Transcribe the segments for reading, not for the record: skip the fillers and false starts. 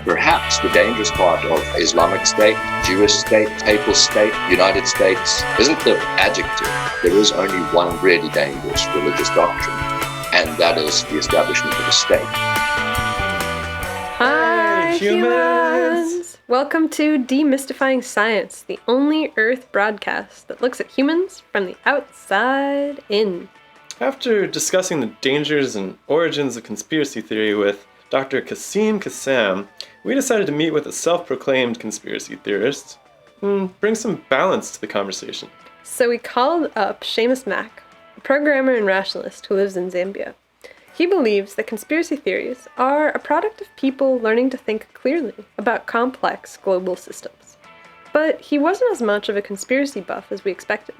Perhaps the dangerous part of Islamic State, Jewish State, Papal State, United States isn't the adjective. There is only one really dangerous religious doctrine, and that is the establishment of a state. Hi, humans! Welcome to Demystifying Science, the only Earth broadcast that looks at humans from the outside in. After discussing the dangers and origins of conspiracy theory with Dr. Qasim Qassam, we decided to meet with a self-proclaimed conspiracy theorist and bring some balance to the conversation. So we called up Shamus Mac, a programmer and rationalist who lives in Zambia. He believes that conspiracy theories are a product of people learning to think clearly about complex global systems. But he wasn't as much of a conspiracy buff as we expected.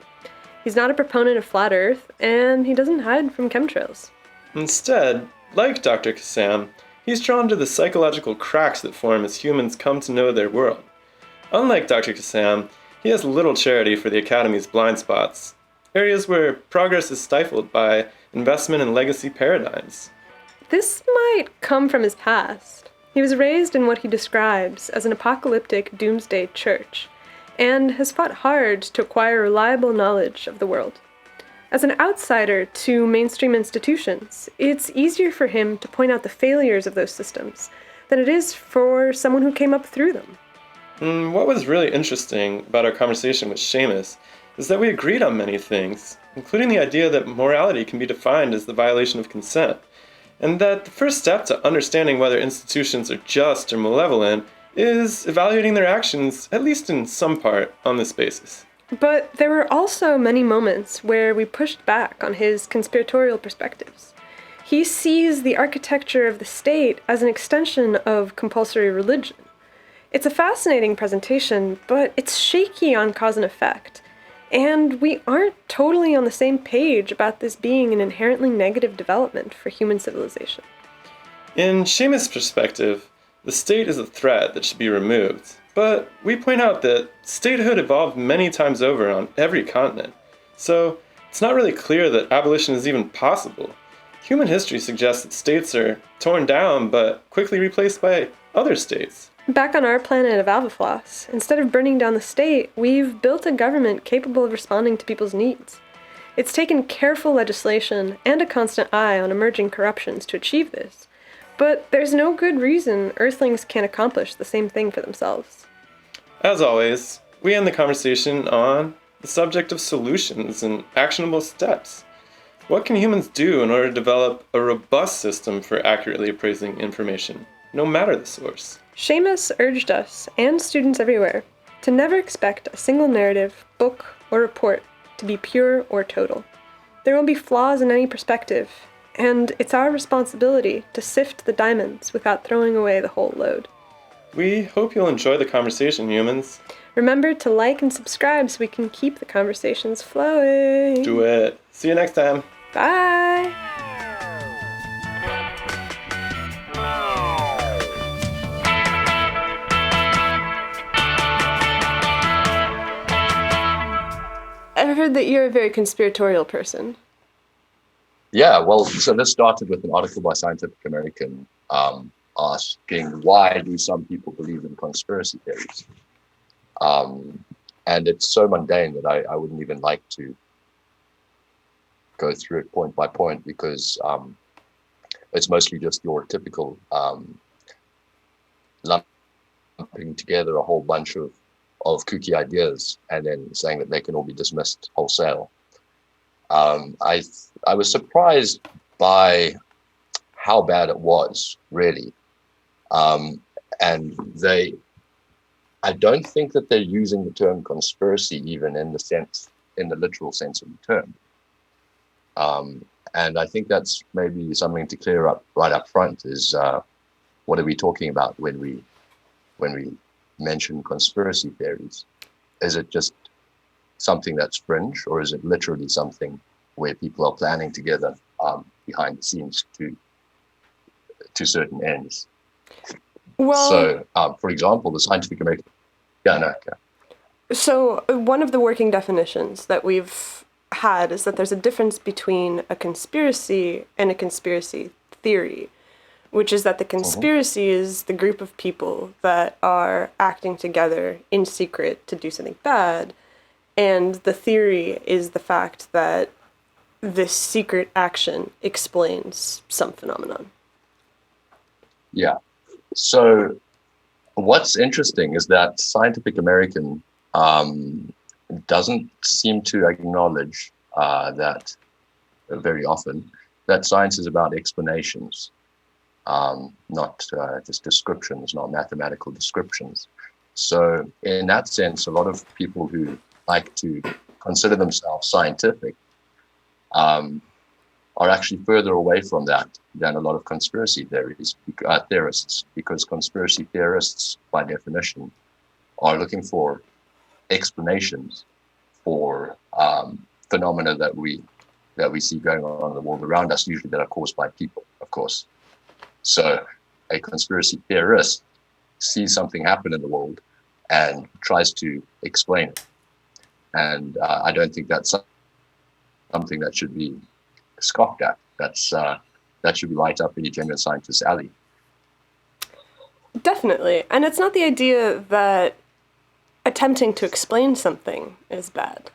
He's not a proponent of flat Earth, and he doesn't hide from chemtrails. Instead, like Dr. Qassam, he's drawn to the psychological cracks that form as humans come to know their world. Unlike Dr. Qassam, he has little charity for the Academy's blind spots, areas where progress is stifled by investment in legacy paradigms. This might come from his past. He was raised in what he describes as an apocalyptic doomsday church, and has fought hard to acquire reliable knowledge of the world. As an outsider to mainstream institutions, it's easier for him to point out the failures of those systems than it is for someone who came up through them. What was really interesting about our conversation with Shamus is that we agreed on many things, including the idea that morality can be defined as the violation of consent, and that the first step to understanding whether institutions are just or malevolent is evaluating their actions, at least in some part, on this basis. But there were also many moments where we pushed back on his conspiratorial perspectives. He sees the architecture of the state as an extension of compulsory religion. It's a fascinating presentation, but it's shaky on cause and effect. And we aren't totally on the same page about this being an inherently negative development for human civilization. In Shamus' perspective, the state is a threat that should be removed. But we point out that statehood evolved many times over on every continent, so it's not really clear that abolition is even possible. Human history suggests that states are torn down but quickly replaced by other states. Back on our planet of Alvafloss, instead of burning down the state, we've built a government capable of responding to people's needs. It's taken careful legislation and a constant eye on emerging corruptions to achieve this, but there's no good reason Earthlings can't accomplish the same thing for themselves. As always, we end the conversation on the subject of solutions and actionable steps. What can humans do in order to develop a robust system for accurately appraising information, no matter the source? Shamus urged us, and students everywhere, to never expect a single narrative, book, or report to be pure or total. There will be flaws in any perspective, and it's our responsibility to sift the diamonds without throwing away the whole load. We hope you'll enjoy the conversation, humans. Remember to like and subscribe so we can keep the conversations flowing. Do it. See you next time. Bye! I've heard that you're a very conspiratorial person. Yeah, well, so this started with an article by Scientific American asking, why do some people believe in conspiracy theories? And it's so mundane that I wouldn't even like to go through it point by point, because it's mostly just your typical lumping together a whole bunch of kooky ideas and then saying that they can all be dismissed wholesale. I was surprised by how bad it was, really. And I don't think that they're using the term conspiracy even in the literal sense of the term. And I think that's maybe something to clear up right up front is what are we talking about when we mention conspiracy theories? Is it just something that's fringe, or is it literally something where people are planning together behind the scenes to certain ends? Well, so, for example, the Scientific American... So one of the working definitions that we've had is that there's a difference between a conspiracy and a conspiracy theory. which is that the conspiracy is the group of people that are acting together in secret to do something bad, and the theory is the fact that this secret action explains some phenomenon. Yeah. So what's interesting is that Scientific American doesn't seem to acknowledge that very often that science is about explanations, not just descriptions, not mathematical descriptions. So in that sense, a lot of people who like to consider themselves scientific are actually further away from that than a lot of conspiracy theorists, because conspiracy theorists, by definition, are looking for explanations for phenomena that we see going on in the world around us, usually that are caused by people, of course. So a conspiracy theorist sees something happen in the world and tries to explain it. And I don't think that's something that should be scoffed at. That should be right up any genuine scientist's alley. Definitely. And it's not the idea that attempting to explain something is bad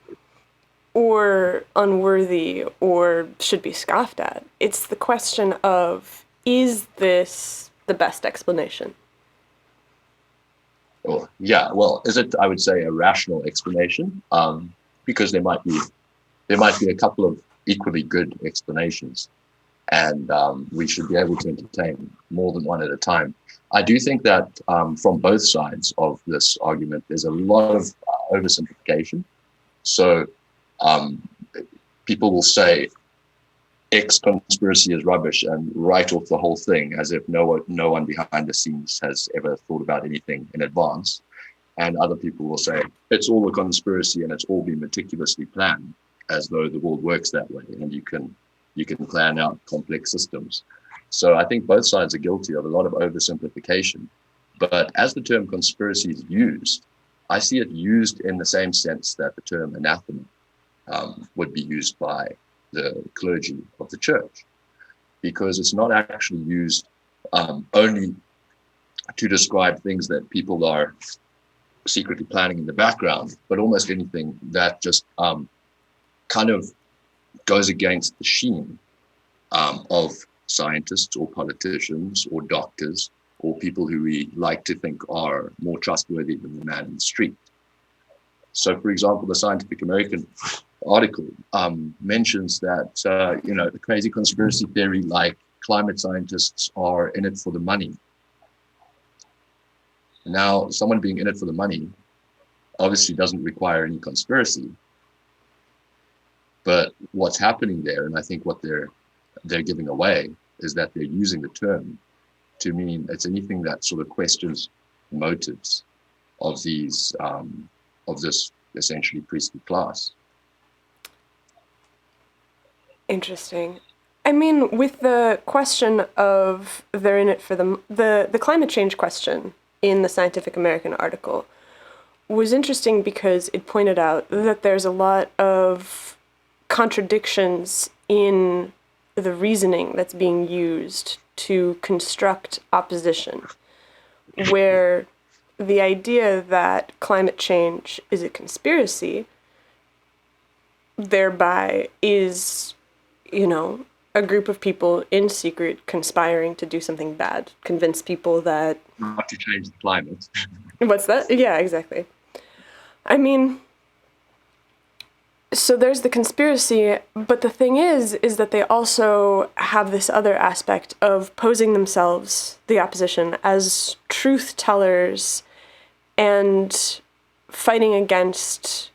or unworthy or should be scoffed at. It's the question of, is this the best explanation? Well, yeah. Well, is it, I would say, a rational explanation? Because there might be a couple of equally good explanations, and we should be able to entertain more than one at a time. I do think that from both sides of this argument, there's a lot of oversimplification. So people will say X conspiracy is rubbish and write off the whole thing as if no one behind the scenes has ever thought about anything in advance. And other people will say it's all a conspiracy and it's all been meticulously planned, as though the world works that way and you can plan out complex systems. So I think both sides are guilty of a lot of oversimplification. But as the term conspiracy is used, I see it used in the same sense that the term anathema would be used by the clergy of the church, because it's not actually used only to describe things that people are secretly planning in the background, but almost anything that just kind of goes against the sheen of scientists or politicians or doctors or people who we like to think are more trustworthy than the man in the street. So, for example, the Scientific American article mentions that, the crazy conspiracy theory like climate scientists are in it for the money. Now, someone being in it for the money obviously doesn't require any conspiracy. But what's happening there, and I think what they're giving away, is that they're using the term to mean it's anything that sort of questions motives of these of this essentially priestly class. Interesting. I mean, with the question of they're in it for the climate change question in the Scientific American article was interesting because it pointed out that there's a lot of contradictions in the reasoning that's being used to construct opposition, where the idea that climate change is a conspiracy thereby is, a group of people in secret conspiring to do something bad, convince people that... Not to change the climate. What's that? Yeah, exactly. I mean... So there's the conspiracy, but the thing is that they also have this other aspect of posing themselves, the opposition, as truth tellers and fighting against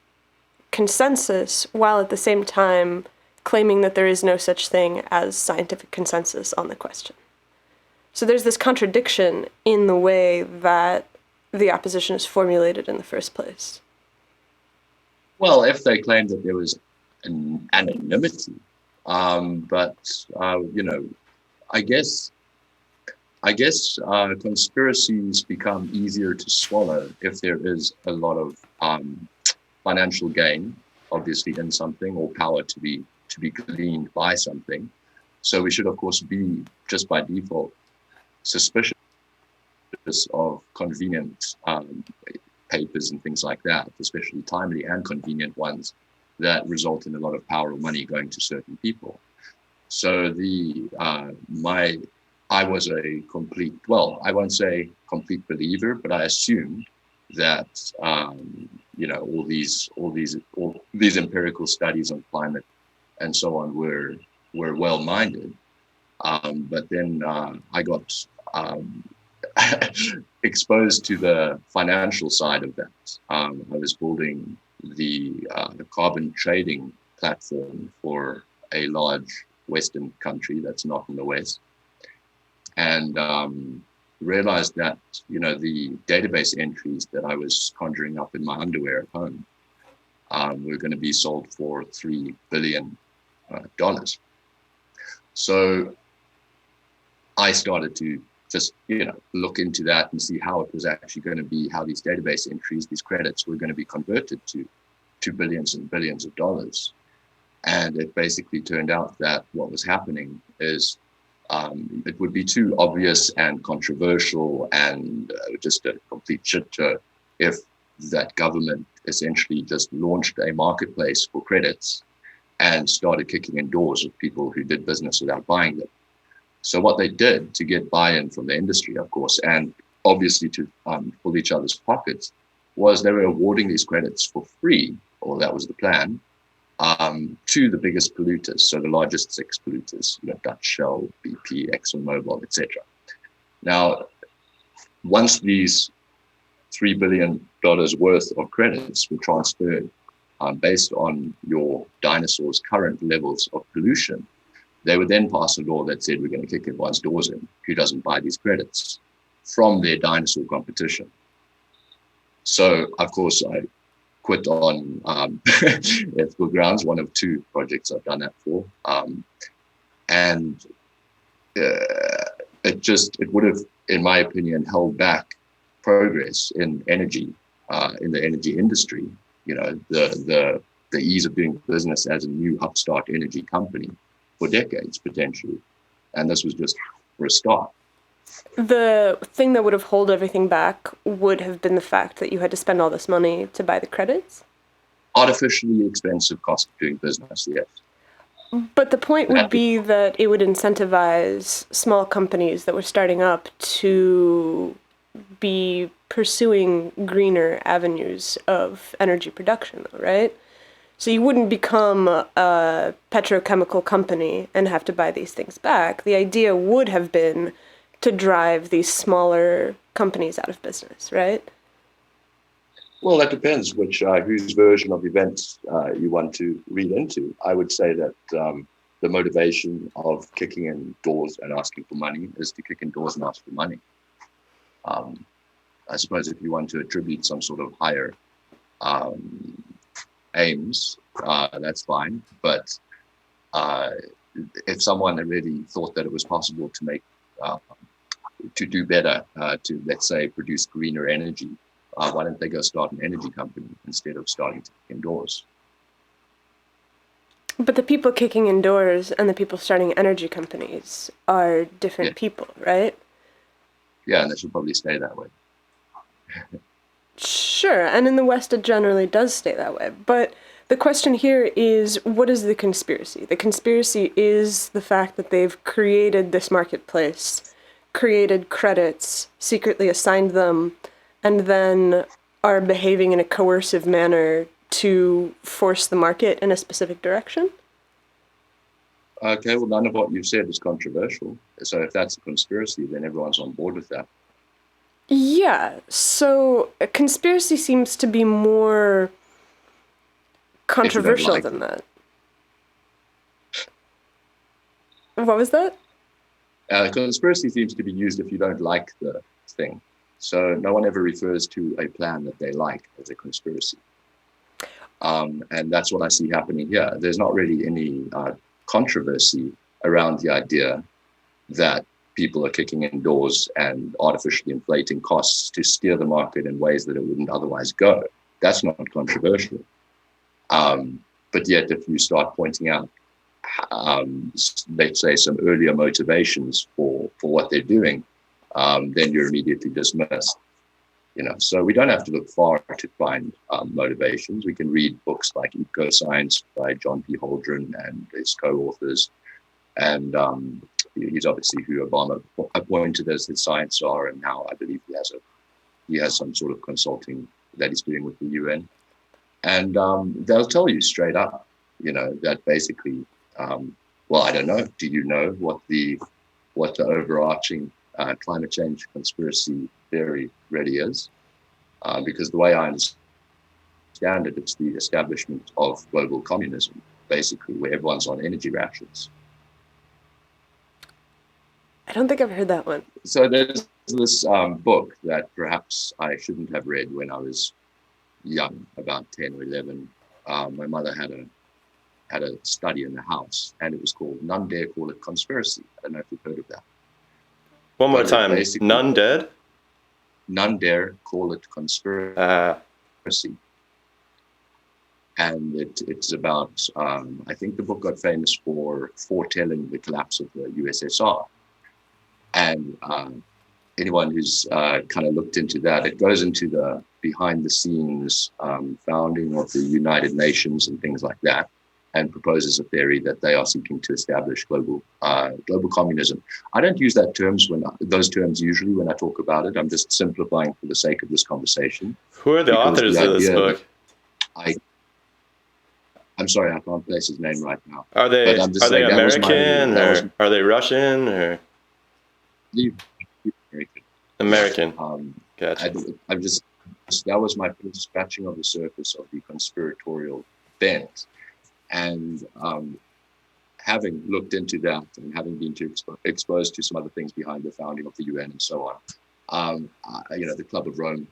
consensus, while at the same time claiming that there is no such thing as scientific consensus on the question. So there's this contradiction in the way that the opposition is formulated in the first place. Well, if they claim that there was an anonymity, but I guess conspiracies become easier to swallow if there is a lot of financial gain, obviously, in something, or power to be gleaned by something. So we should, of course, be, just by default, suspicious of convenient papers and things like that, especially timely and convenient ones that result in a lot of power or money going to certain people. So I was a complete, well, I won't say complete believer, but I assumed that all these empirical studies on climate and so on were well-minded. But then I got exposed to the financial side of that. I was building the carbon trading platform for a large Western country that's not in the West, and realized that the database entries that I was conjuring up in my underwear at home were going to be sold for $3 billion. So I started to just look into that and see how it was actually going to be, how these database entries, these credits, were going to be converted to billions and billions of dollars. And it basically turned out that what was happening is it would be too obvious and controversial and just a complete shit show if that government essentially just launched a marketplace for credits and started kicking in doors of people who did business without buying them. So what they did to get buy-in from the industry, of course, and obviously to fill each other's pockets, was they were awarding these credits for free, or that was the plan, to the biggest polluters, so the largest 6 polluters, Dutch Shell, BP, ExxonMobil, etc. Now, once these $3 billion worth of credits were transferred based on your dinosaur's current levels of pollution, they would then pass a law that said we're going to kick everyone's doors in who doesn't buy these credits from their dinosaur competition. So, of course, I quit on ethical grounds, one of 2 projects I've done that for. And it would have, in my opinion, held back progress in energy, in the energy industry, the ease of doing business as a new upstart energy company for decades, potentially. And this was just for a start. The thing that would have held everything back would have been the fact that you had to spend all this money to buy the credits? Artificially expensive cost of doing business, yes. But the point would be that it would incentivize small companies that were starting up to be pursuing greener avenues of energy production, though, right? So you wouldn't become a petrochemical company and have to buy these things back. The idea would have been to drive these smaller companies out of business, right? Well, that depends whose version of events you want to read into. I would say that the motivation of kicking in doors and asking for money is to kick in doors and ask for money. I suppose if you want to attribute some sort of higher aims, that's fine. But if someone really thought that it was possible to make, to do better, to, let's say, produce greener energy, why don't they go start an energy company instead of starting to kick in doors? But the people kicking in doors and the people starting energy companies are different people, right? Yeah, and they should probably stay that way. Sure, and in the West it generally does stay that way. But the question here is, what is the conspiracy? The conspiracy is the fact that they've created this marketplace, created credits, secretly assigned them, and then are behaving in a coercive manner to force the market in a specific direction? Okay, well, none of what you've said is controversial. So if that's a conspiracy, then everyone's on board with that. Yeah, so a conspiracy seems to be more controversial than that. What was that? Conspiracy seems to be used if you don't like the thing. So no one ever refers to a plan that they like as a conspiracy. And that's what I see happening here. There's not really any controversy around the idea that people are kicking in doors and artificially inflating costs to steer the market in ways that it wouldn't otherwise go. That's not controversial. But yet, if you start pointing out, let's say, some earlier motivations for what they're doing, then you're immediately dismissed. So we don't have to look far to find motivations. We can read books like Eco Science by John P. Holdren and his co-authors, and he's obviously who Obama appointed as his science czar, and now I believe he has some sort of consulting that he's doing with the UN, and they'll tell you straight up, that basically, well, I don't know. Do you know what the overarching climate change conspiracy theory really is? Because the way I understand it, it's the establishment of global communism, basically, where everyone's on energy rations. I don't think I've heard that one. So there's this book that perhaps I shouldn't have read when I was young, about 10 or 11. My mother had a study in the house, and it was called None Dare Call It Conspiracy. I don't know if you've heard of that. One more time. None dead? None Dare Call It Conspiracy. And it's about, I think the book got famous for foretelling the collapse of the USSR. And anyone who's kind of looked into that, it goes into the behind the scenes founding of the United Nations and things like that, and proposes a theory that they are seeking to establish global communism. I don't use those terms usually when I talk about it. I'm just simplifying for the sake of this conversation. Who are the authors of this book? I'm sorry, I can't place his name right now. Are they American or are they Russian or? American. Gotcha. That was my first scratching of the surface of the conspiratorial bent. And having looked into that and having been exposed to some other things behind the founding of the UN and so on, the Club of Rome,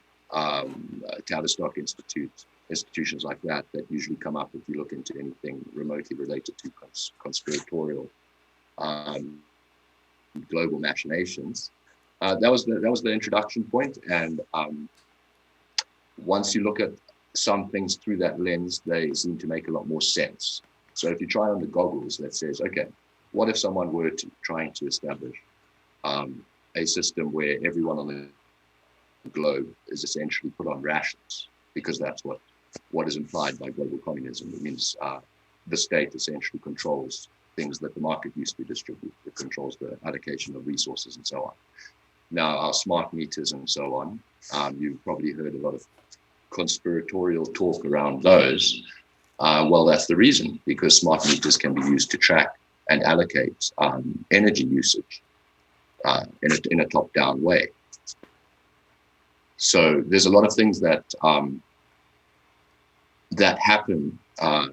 Tavistock Institute, institutions like that usually come up if you look into anything remotely related to conspiratorial global machinations. That was the introduction point, and once you look at some things through that lens, they seem to make a lot more sense. So if you try on the goggles that says, okay, what if someone were trying to establish a system where everyone on the globe is essentially put on rations, because that's what is implied by global communism. It means the state essentially controls things that the market used to distribute. It controls the allocation of resources and so on. Now, our smart meters and so on, you've probably heard a lot of conspiratorial talk around those. Well, that's the reason, because smart meters can be used to track and allocate energy usage in a top-down way. So there's a lot of things that happen. A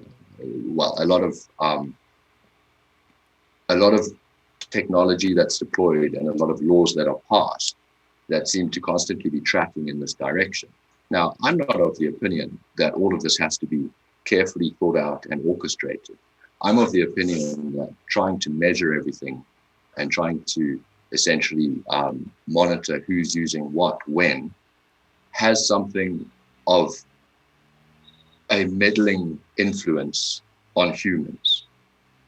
lot of technology that's deployed and a lot of laws that are passed that seem to constantly be tracking in this direction. Now, I'm not of the opinion that all of this has to be carefully thought out and orchestrated. I'm of the opinion that trying to measure everything and trying to essentially monitor who's using what when has something of a meddling influence on humans.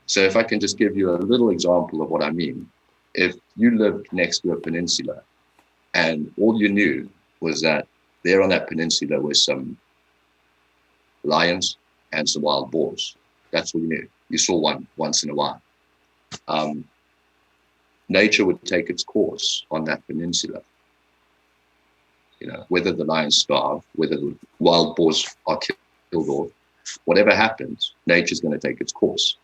So if I can just give you a little example of what I mean. If you lived next to a peninsula and all you knew was that there on that peninsula were some lions and some wild boars, that's all you knew. You saw one once in a while. Nature would take its course on that peninsula. Whether the lions starve, whether the wild boars are killed off, whatever happens, nature's going to take its course.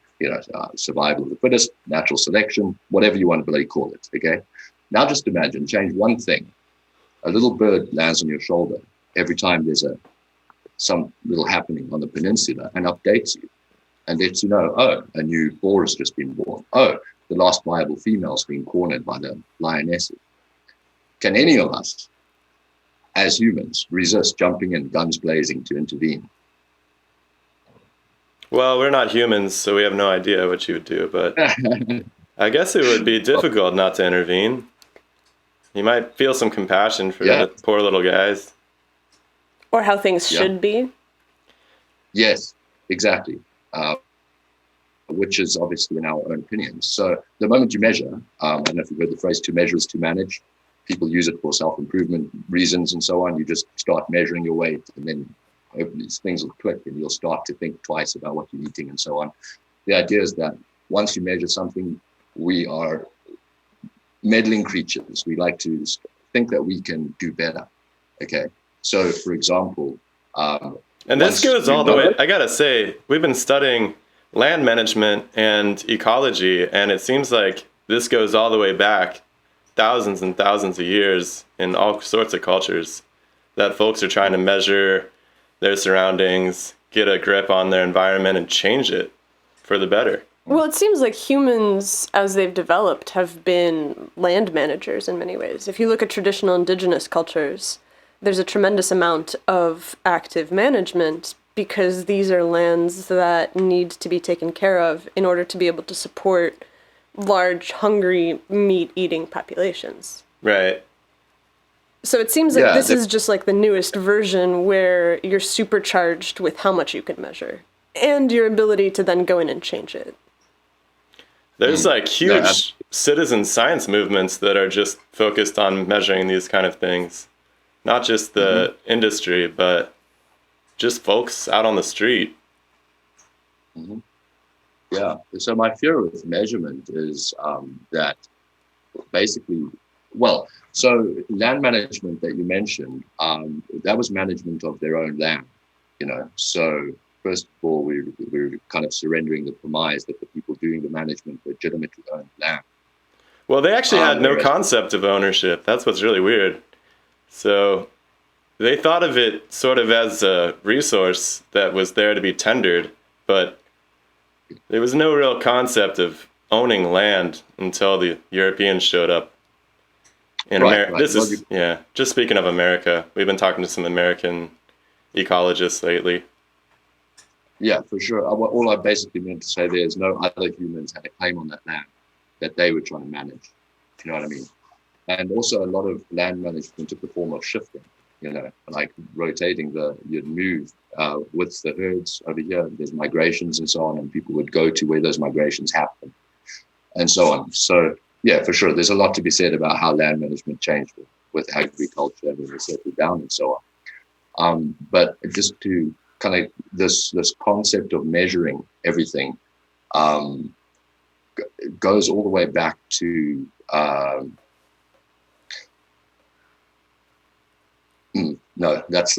Survival of the fittest, natural selection, whatever you want to bloody call it, okay? Now just imagine, change one thing. A little bird lands on your shoulder every time there's some little happening on the peninsula and updates you and lets you know, oh, a new boar has just been born. Oh, the last viable female's been cornered by the lionesses. Can any of us, as humans, resist jumping in, guns blazing, to intervene? Well, we're not humans, so we have no idea what you would do, but I guess it would be difficult not to intervene. You might feel some compassion for the poor little guys. Or how things should be. Yes, exactly. Which is obviously in our own opinions. So the moment you measure, I don't know if you've heard the phrase, to measure is to manage. people use it for self-improvement reasons and so on. You just start measuring your weight, and then hopefully things will click and you'll start to think twice about what you're eating and so on. The idea is that once you measure something, we are meddling creatures. We like to think that we can do better. Okay. So for example, and this goes all the way, I gotta say, we've been studying land management and ecology, and it seems like this goes all the way back thousands and thousands of years in all sorts of cultures, that folks are trying to measure their surroundings, get a grip on their environment, and change it for the better. Well, it seems like humans, as they've developed, have been land managers in many ways. If you look at traditional indigenous cultures, there's a tremendous amount of active management because these are lands that need to be taken care of in order to be able to support large, hungry, meat-eating populations. Right. So it seems like this is just like the newest version where you're supercharged with how much you can measure and your ability to then go in and change it. There's like huge citizen science movements that are just focused on measuring these kind of things. Not just the industry, but just folks out on the street. Mm-hmm. Yeah. So my fear with measurement is that basically, well, so land management that you mentioned, that was management of their own land, you know. So first of all, we're kind of surrendering the premise that the people doing the management legitimately own land. Well, they actually had no concept of ownership. That's what's really weird. So they thought of it sort of as a resource that was there to be tendered, but there was no real concept of owning land until the Europeans showed up. In America, this is, just speaking of America, we've been talking to some American ecologists lately. Yeah, for sure. All I basically meant to say there is no other humans had a claim on that land that they were trying to manage. You know what I mean? And also a lot of land management took the form of shifting, you know, like rotating you'd move with the herds over here. There's migrations and so on, and people would go to where those migrations happen and so on. So, yeah, for sure. There's a lot to be said about how land management changed with agriculture and when they settled down and so on. But just to kind of this concept of measuring everything goes all the way back to no, that's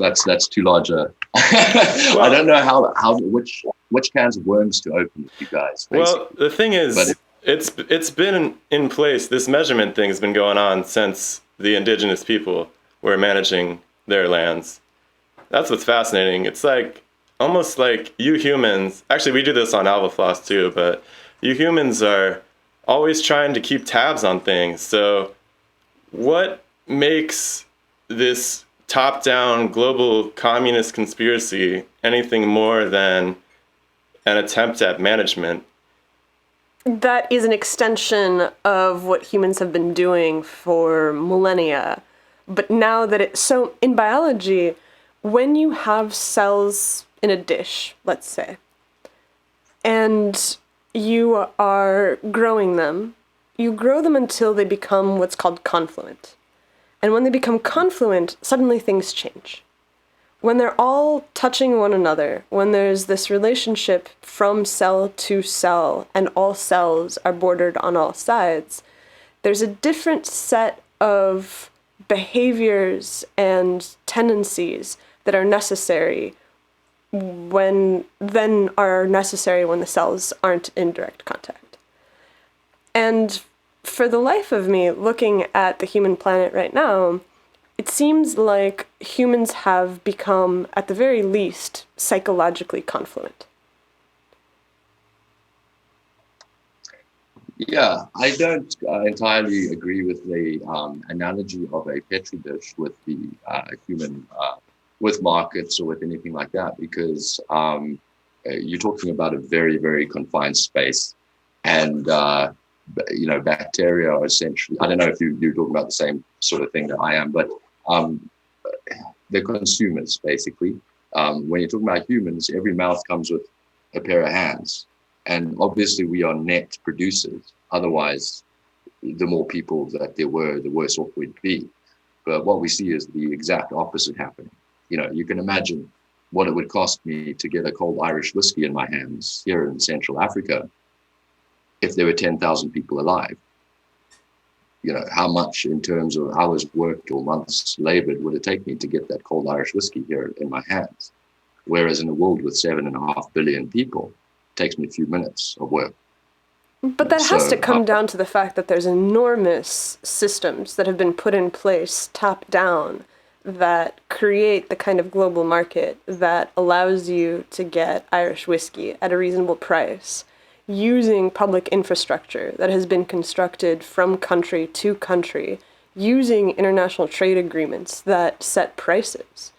too large a well, I don't know how which cans of worms to open with you guys, basically. Well, the thing is, it's been in place. This measurement thing has been going on since the indigenous people were managing their lands. That's what's fascinating. It's like almost like you humans, actually we do this on Alpha Floss too, but you humans are always trying to keep tabs on things. So what makes this top-down global communist conspiracy anything more than an attempt at management? That is an extension of what humans have been doing for millennia. But now that so in biology, when you have cells in a dish, let's say, and you are growing them, you grow them until they become what's called confluent. And when they become confluent, suddenly things change. When they're all touching one another, when there's this relationship from cell to cell, and all cells are bordered on all sides, there's a different set of behaviors and tendencies that are necessary when the cells aren't in direct contact. And for the life of me, looking at the human planet right now, it seems like humans have become, at the very least, psychologically confluent. Yeah, I don't entirely agree with the analogy of a petri dish with the human, with markets or with anything like that, because you're talking about a very, very confined space. And, bacteria are essentially, I don't know if you're talking about the same sort of thing that I am, but they're consumers, basically. When you're talking about humans, every mouth comes with a pair of hands. And obviously we are net producers. Otherwise, the more people that there were, the worse off we'd be. But what we see is the exact opposite happening. You can imagine what it would cost me to get a cold Irish whiskey in my hands here in Central Africa if there were 10,000 people alive. How much in terms of hours worked or months labored would it take me to get that cold Irish whiskey here in my hands? Whereas in a world with 7.5 billion people, it takes me a few minutes of work. But that has to come down to the fact that there's enormous systems that have been put in place top down that create the kind of global market that allows you to get Irish whiskey at a reasonable price using public infrastructure that has been constructed from country to country using international trade agreements that set prices,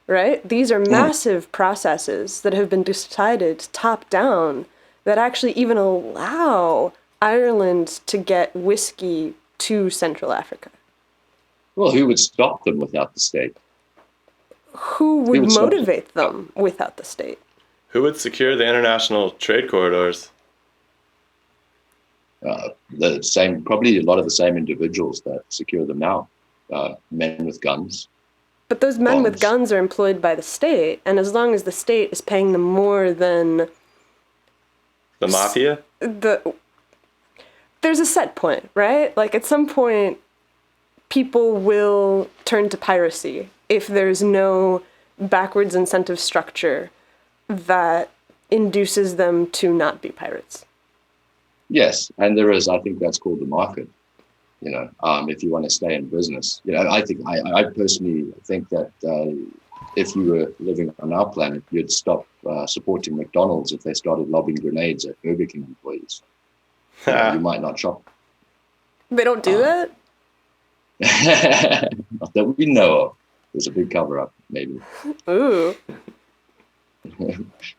right? These are massive processes that have been decided top down that actually even allow Ireland to get whiskey to Central Africa. Well, who would stop them without the state? Who would motivate them without the state? Who would secure the international trade corridors? The same, probably a lot of the same individuals that secure them now, men with guns. But those men with guns are employed by the state, and as long as the state is paying them more than the mafia, there's a set point, right? Like at some point, people will turn to piracy if there's no backwards incentive structure that induces them to not be pirates. Yes, and there is. I think that's called the market. If you want to stay in business, I personally think that if you were living on our planet, you'd stop supporting McDonald's if they started lobbing grenades at Burger King employees. You might not shop. They don't do that? Not that we know of. There's a big cover-up, maybe. Ooh.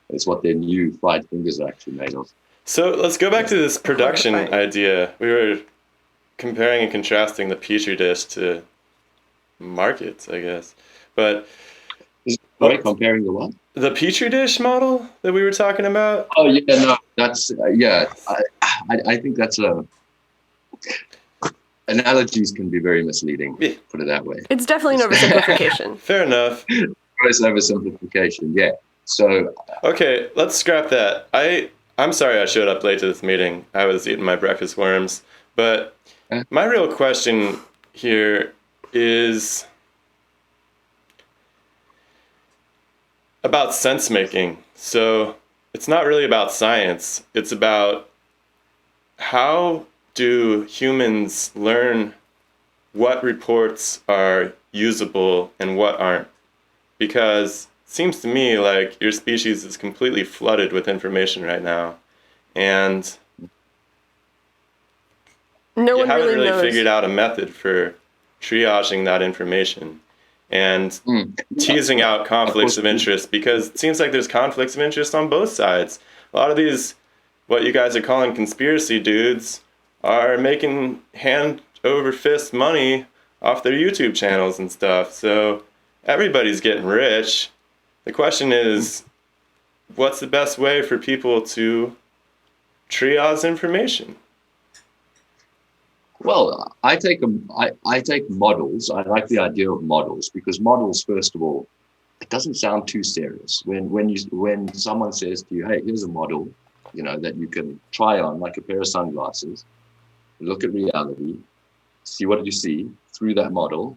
It's what their new fried fingers are actually made of. So let's go back to this production idea. We were comparing and contrasting the Petri dish to markets, I guess. But comparing the what? The Petri dish model that we were talking about? Oh, yeah, no, that's, I think that's analogies can be very misleading, put it that way. It's definitely an oversimplification. Fair enough. Gross oversimplification, yeah. So. Okay, let's scrap that. I'm sorry I showed up late to this meeting. I was eating my breakfast worms. But my real question here is about sense making. So it's not really about science. It's about how do humans learn what reports are usable and what aren't? Because it seems to me like your species is completely flooded with information right now. And no you one haven't really knows. Figured out a method for triaging that information and teasing out conflicts of interest, because it seems like there's conflicts of interest on both sides. A lot of these, what you guys are calling conspiracy dudes, are making hand over fist money off their YouTube channels and stuff. So everybody's getting rich. The question is, what's the best way for people to triage information? Well, I take models. I like the idea of models because models, first of all, it doesn't sound too serious. When someone says to you, "Hey, here's a model," that you can try on like a pair of sunglasses, look at reality, see what you see through that model,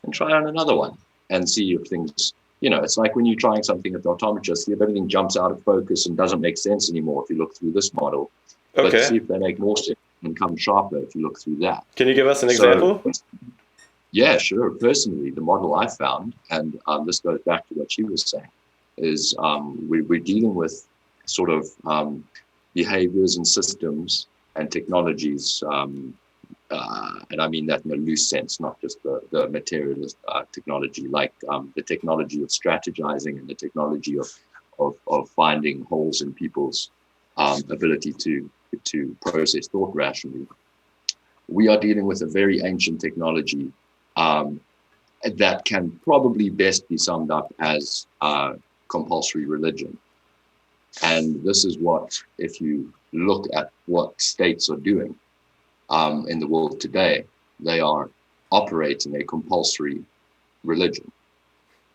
and try on another one and see if things. It's like when you're trying something at the optometrist, see if everything jumps out of focus and doesn't make sense anymore if you look through this model. Okay. But see if they make more sense and come sharper if you look through that. Can you give us an example? Yeah, sure. Personally, the model I found, and this goes back to what she was saying, is we're dealing with sort of behaviors and systems and technologies, and I mean that in a loose sense, not just the materialist technology, like the technology of strategizing and the technology of finding holes in people's ability to process thought rationally. We are dealing with a very ancient technology that can probably best be summed up as compulsory religion. And this is what, if you look at what states are doing, in the world today, they are operating a compulsory religion.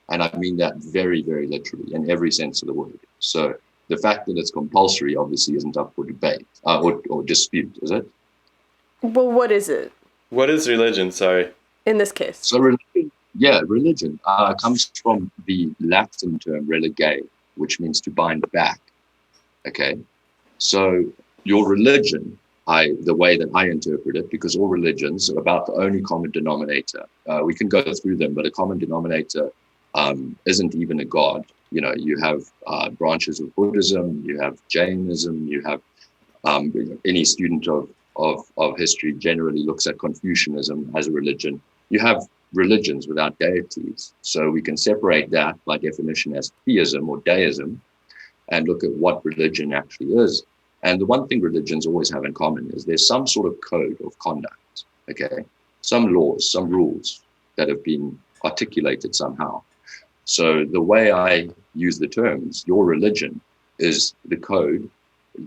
And I mean that very, very literally in every sense of the word. So the fact that it's compulsory obviously isn't up for debate or dispute, is it? Well, what is it What is religion? Sorry. in this case? So religion comes from the Latin term religare, which means to bind back. Okay, so your religion, the way that I interpret it, because all religions are about the only common denominator. We can go through them, but a common denominator isn't even a god. You know, you have branches of Buddhism, you have Jainism, you have any student of history generally looks at Confucianism as a religion. You have religions without deities. So we can separate that by definition as theism or deism and look at what religion actually is. And the one thing religions always have in common is there's some sort of code of conduct, okay? Some laws, some rules that have been articulated somehow. So the way I use the terms, your religion is the code,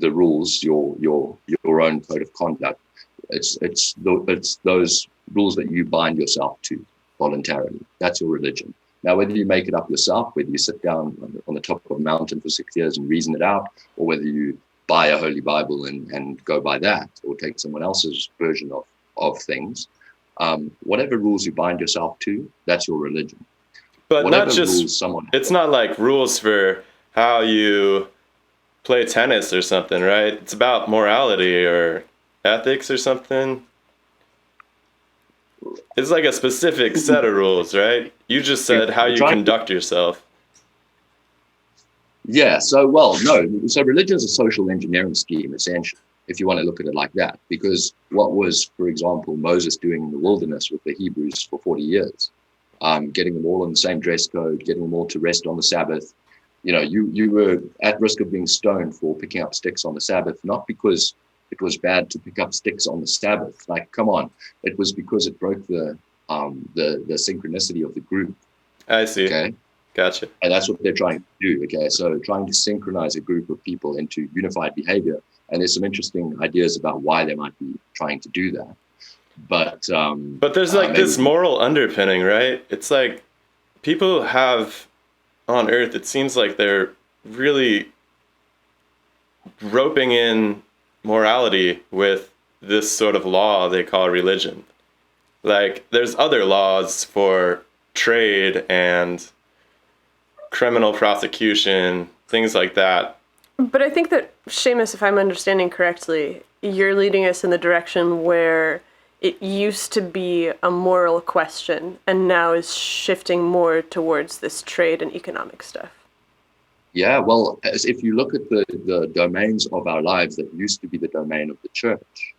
the rules, your own code of conduct. It's those rules that you bind yourself to voluntarily. That's your religion. Now, whether you make it up yourself, whether you sit down on the top of a mountain for 6 years and reason it out, or whether you buy a Holy Bible and go by that, or take someone else's version of things, whatever rules you bind yourself to, that's your religion. But Whatever not just, rules someone it's not like rules for how you play tennis or something, right? It's about morality or ethics or something. It's like a specific set of rules, right? You just said how you conduct yourself. Yeah, so, well, no. So religion is a social engineering scheme, essentially, if you want to look at it like that. Because what was, for example, Moses doing in the wilderness with the Hebrews for 40 years, getting them all in the same dress code, getting them all to rest on the Sabbath. You know, you were at risk of being stoned for picking up sticks on the Sabbath, not because it was bad to pick up sticks on the Sabbath. Like, come on, it was because it broke the synchronicity of the group. I see. Okay. Gotcha. And that's what they're trying to do. Okay, so trying to synchronize a group of people into unified behavior. And there's some interesting ideas about why they might be trying to do that. But there's like this moral underpinning, right? It's like people have on Earth, it seems like they're really roping in morality with this sort of law they call religion. Like, there's other laws for trade and criminal prosecution, things like that. But I think that, Shamus, if I'm understanding correctly, you're leading us in the direction where it used to be a moral question and now is shifting more towards this trade and economic stuff. Yeah, well, as if you look at the domains of our lives that used to be the domain of the church,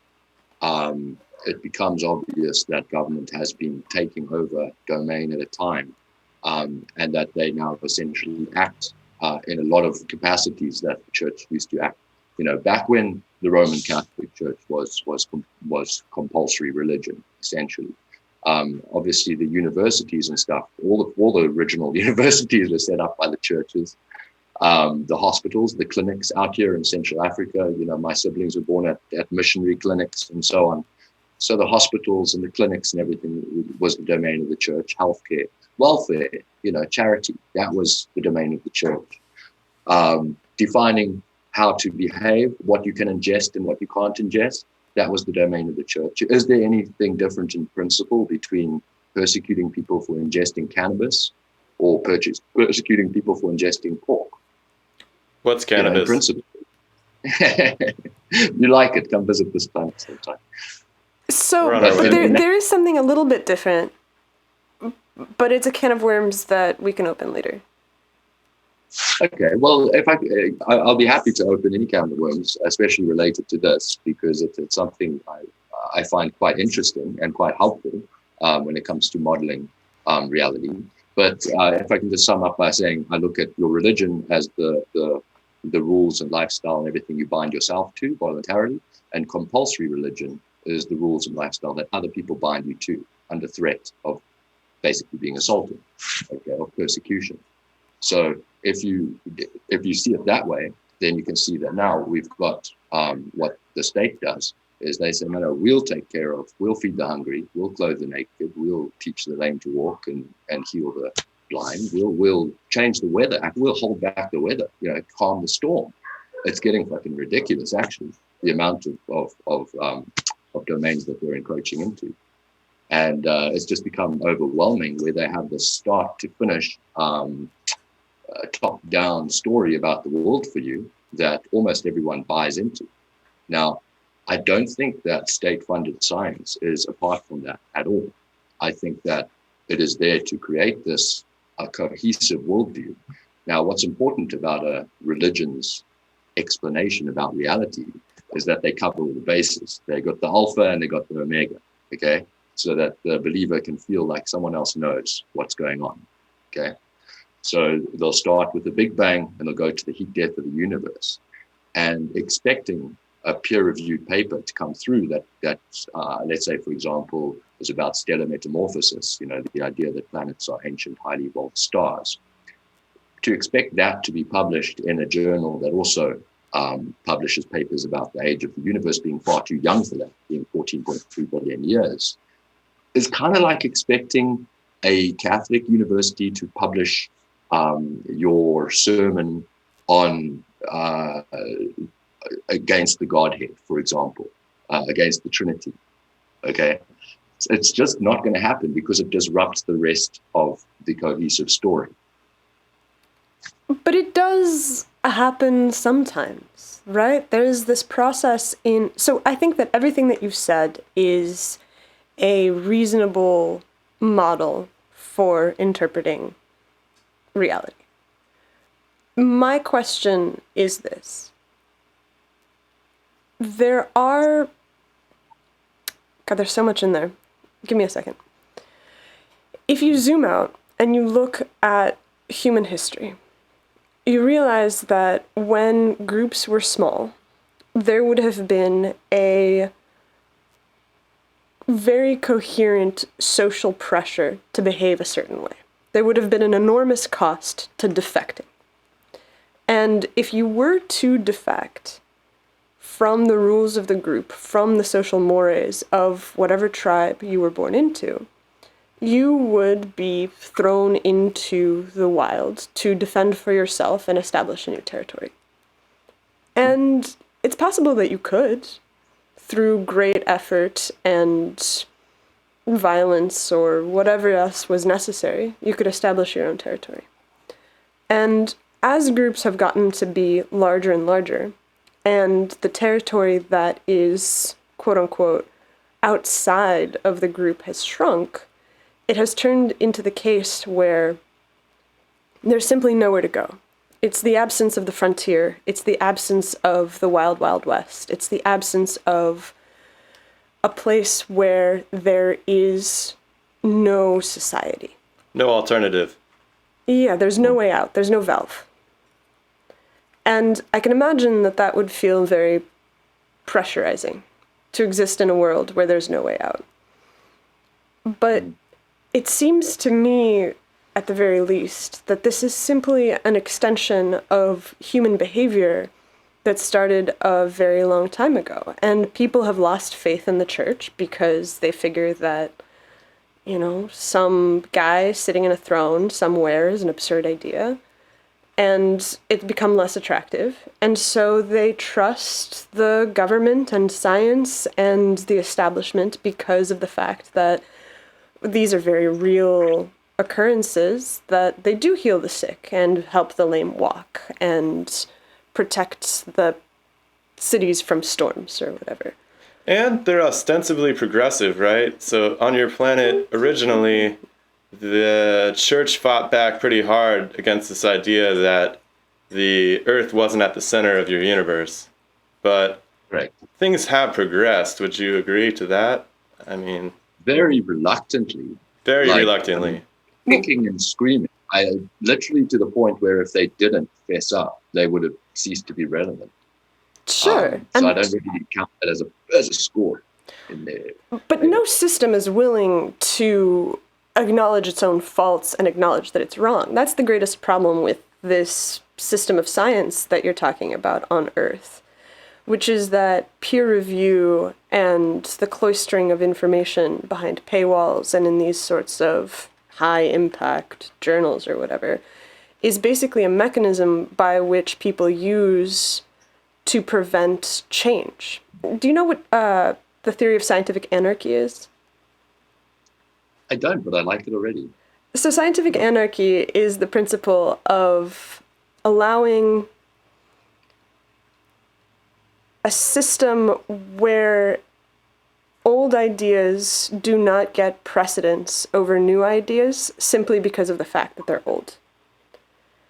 it becomes obvious that government has been taking over domain at a time, and that they now essentially act in a lot of capacities that the church used to act. You know, back when the Roman Catholic Church was compulsory religion, essentially. Obviously, the universities and stuff, all the original universities were set up by the churches. The hospitals, the clinics out here in Central Africa, you know, my siblings were born at missionary clinics and so on. So the hospitals and the clinics and everything was the domain of the church. Healthcare, welfare, you know, charity, that was the domain of the church. Defining how to behave, what you can ingest and what you can't ingest, that was the domain of the church. Is there anything different in principle between persecuting people for ingesting cannabis or persecuting people for ingesting pork? What's cannabis? You know, you like it, come visit this planet sometime. So there is something a little bit different, but it's a can of worms that we can open later. Okay, well, if I'll be happy to open any can of worms, especially related to this, because it's something I find quite interesting and quite helpful when it comes to modeling reality. But if I can just sum up by saying, I look at your religion as the rules and lifestyle and everything you bind yourself to voluntarily, and compulsory religion is the rules and lifestyle that other people bind you to under threat of basically being assaulted, okay, or persecution. So if you see it that way, then you can see that now we've got what the state does is they say, no, we'll take care of, we'll feed the hungry, we'll clothe the naked, we'll teach the lame to walk and heal the blind, we'll change the weather, we'll hold back the weather, calm the storm. It's getting fucking ridiculous, actually, the amount of domains that we're encroaching into. And it's just become overwhelming, where they have this start to finish top-down story about the world for you that almost everyone buys into. Now, I don't think that state-funded science is apart from that at all. I think that it is there to create this cohesive worldview. Now, what's important about a religion's explanation about reality is that they cover all the bases. They got the alpha and they got the omega, okay? So that the believer can feel like someone else knows what's going on, okay? So they'll start with the Big Bang and they'll go to the heat death of the universe, and expecting a peer-reviewed paper to come through that let's say, for example, is about stellar metamorphosis, the idea that planets are ancient, highly evolved stars. To expect that to be published in a journal that also publishes papers about the age of the universe being far too young for that, being 14.3 billion years, is kind of like expecting a Catholic university to publish your sermon on against the Godhead, for example, against the Trinity. Okay, it's just not going to happen because it disrupts the rest of the cohesive story. But it does happen sometimes, right? There's this process so I think that everything that you've said is a reasonable model for interpreting reality. My question is this. There's so much in there. Give me a second. If you zoom out and you look at human history, you realize that when groups were small, there would have been a very coherent social pressure to behave a certain way. There would have been an enormous cost to defecting. And if you were to defect from the rules of the group, from the social mores of whatever tribe you were born into, you would be thrown into the wild to defend for yourself and establish a new territory. And it's possible that you could, through great effort and violence or whatever else was necessary, you could establish your own territory. And as groups have gotten to be larger and larger, and the territory that is, quote unquote, outside of the group has shrunk, it has turned into the case where there's simply nowhere to go. It's the absence of the frontier. It's the absence of the wild, wild west. It's the absence of a place where there is no society. No alternative. Yeah, there's no way out. There's no valve. And I can imagine that that would feel very pressurizing to exist in a world where there's no way out. But it seems to me, at the very least, that this is simply an extension of human behavior that started a very long time ago. And people have lost faith in the church because they figure that, some guy sitting in a throne somewhere is an absurd idea. And it's become less attractive. And so they trust the government and science and the establishment because of the fact that these are very real occurrences, that they do heal the sick and help the lame walk and protect the cities from storms or whatever. And they're ostensibly progressive, right? So on your planet, originally, the church fought back pretty hard against this idea that the Earth wasn't at the center of your universe. But things have progressed. Would you agree to that? I mean... Very reluctantly. Very reluctantly. Kicking and screaming. Literally to the point where if they didn't fess up, they would have ceased to be relevant. Sure. So I don't really count that as a score in there. But no system is willing to acknowledge its own faults and acknowledge that it's wrong. That's the greatest problem with this system of science that you're talking about on Earth. which is that peer review and the cloistering of information behind paywalls and in these sorts of high-impact journals or whatever is basically a mechanism by which people use to prevent change. Do you know what the theory of scientific anarchy is? I don't, but I like it already. So scientific anarchy is the principle of allowing a system where old ideas do not get precedence over new ideas simply because of the fact that they're old.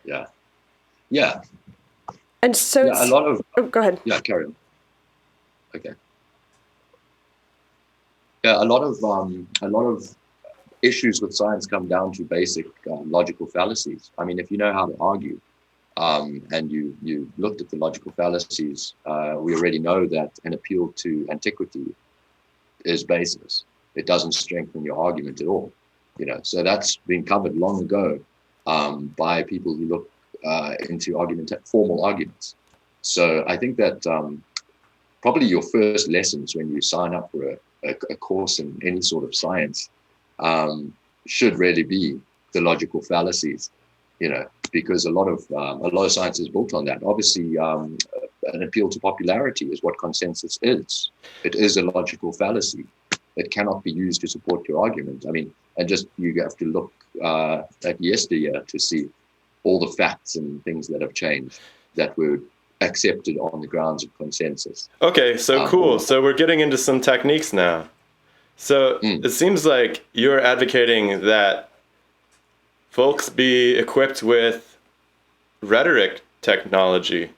Yeah. Yeah. And so yeah, a lot of... Oh, go ahead. Yeah, carry on. Okay. Yeah, a lot of issues with science come down to basic logical fallacies. I mean, if you know how to argue, and you looked at the logical fallacies, we already know that an appeal to antiquity is baseless. It doesn't strengthen your argument at all. So that's been covered long ago by people who look into formal arguments. So I think that probably your first lessons when you sign up for a course in any sort of science should really be the logical fallacies, because a lot of science is built on that. Obviously, an appeal to popularity is what consensus is. It is a logical fallacy. It cannot be used to support your argument. I mean, and just you have to look at yesteryear to see all the facts and things that have changed that were accepted on the grounds of consensus. Okay, so cool. So we're getting into some techniques now. So it seems like you're advocating that folks be equipped with rhetoric technology.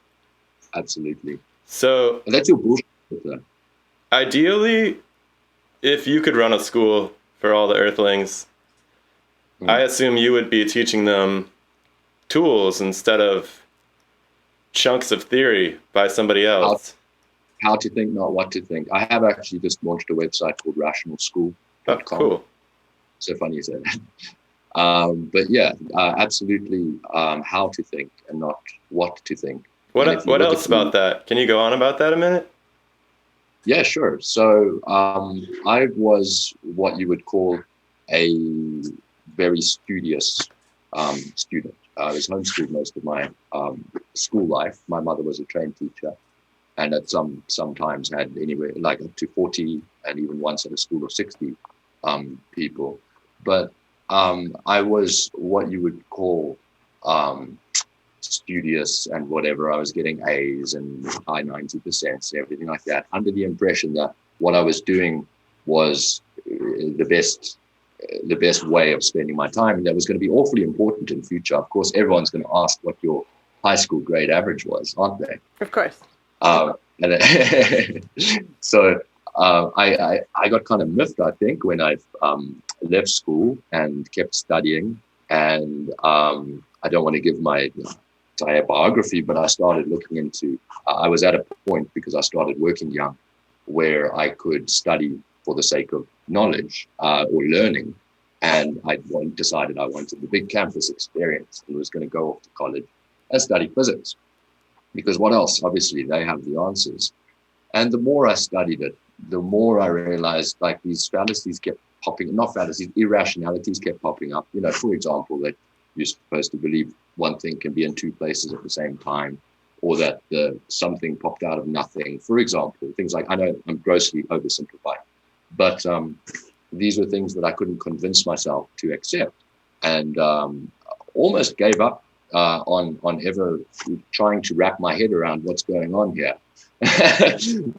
Absolutely. So and that's your bullshit. Ideally, if you could run a school for all the Earthlings, I assume you would be teaching them tools instead of chunks of theory by somebody else. How to think, not what to think. I have actually just launched a website called rationalschool.com. Oh, cool. So funny you say that. But yeah, absolutely how to think and not what to think. What else about that? Can you go on about that a minute? Yeah, sure. So I was what you would call a very studious student. I was homeschooled most of my school life. My mother was a trained teacher, and at sometimes had anywhere like up to 40, and even once at a school of 60 people. But I was what you would call studious and whatever. I was getting A's and high 90% and everything like that, under the impression that what I was doing was the best way of spending my time, and that was going to be awfully important in the future. Of course, everyone's going to ask what your high school grade average was, aren't they? Of course. So I got kind of miffed, I think, when I left school and kept studying. And I don't want to give my entire biography, but I started looking into, I was at a point, because I started working young, where I could study for the sake of knowledge or learning. And I decided I wanted the big campus experience and was going to go off to college and study physics. Because what else? Obviously, they have the answers. And the more I studied it, the more I realized like these fallacies kept popping, not fallacies, irrationalities kept popping up. For example, that you're supposed to believe one thing can be in two places at the same time, or that something popped out of nothing. For example, things like, I know I'm grossly oversimplifying, but these were things that I couldn't convince myself to accept, and almost gave up on ever trying to wrap my head around what's going on here,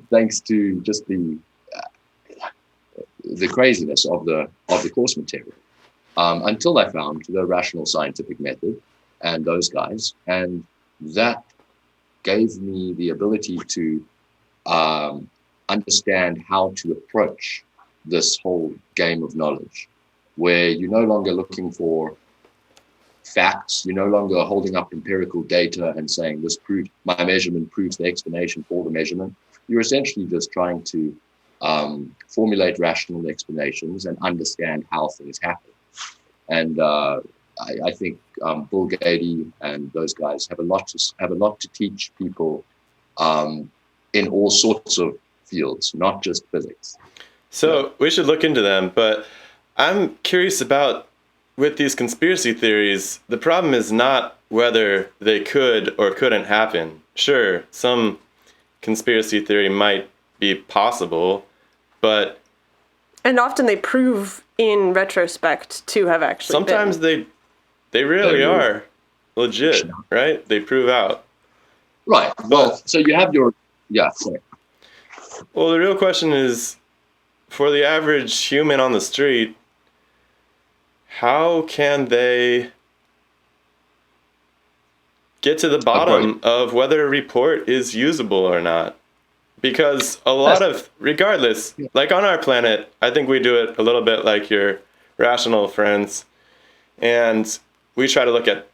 thanks to just the craziness of the course material. Until I found the rational scientific method and those guys, and that gave me the ability to understand how to approach this whole game of knowledge, where you're no longer looking for facts, you're no longer holding up empirical data and saying my measurement proves the explanation for the measurement. You're essentially just trying to formulate rational explanations and understand how things happen. And I think Bill Gates and those guys have a lot to teach people in all sorts of fields, not just physics. So we should look into them, but I'm curious about, with these conspiracy theories, the problem is not whether they could or couldn't happen. Sure, some conspiracy theory might be possible, but... And often they prove in retrospect to have actually sometimes been. they really are legit, right? They prove out. Right. Well, so you have your... Yeah, sorry. Well, the real question is, for the average human on the street, how can they get to the bottom of whether a report is usable or not? Because a lot of, regardless, like on our planet, I think we do it a little bit like your rational friends, and we try to look at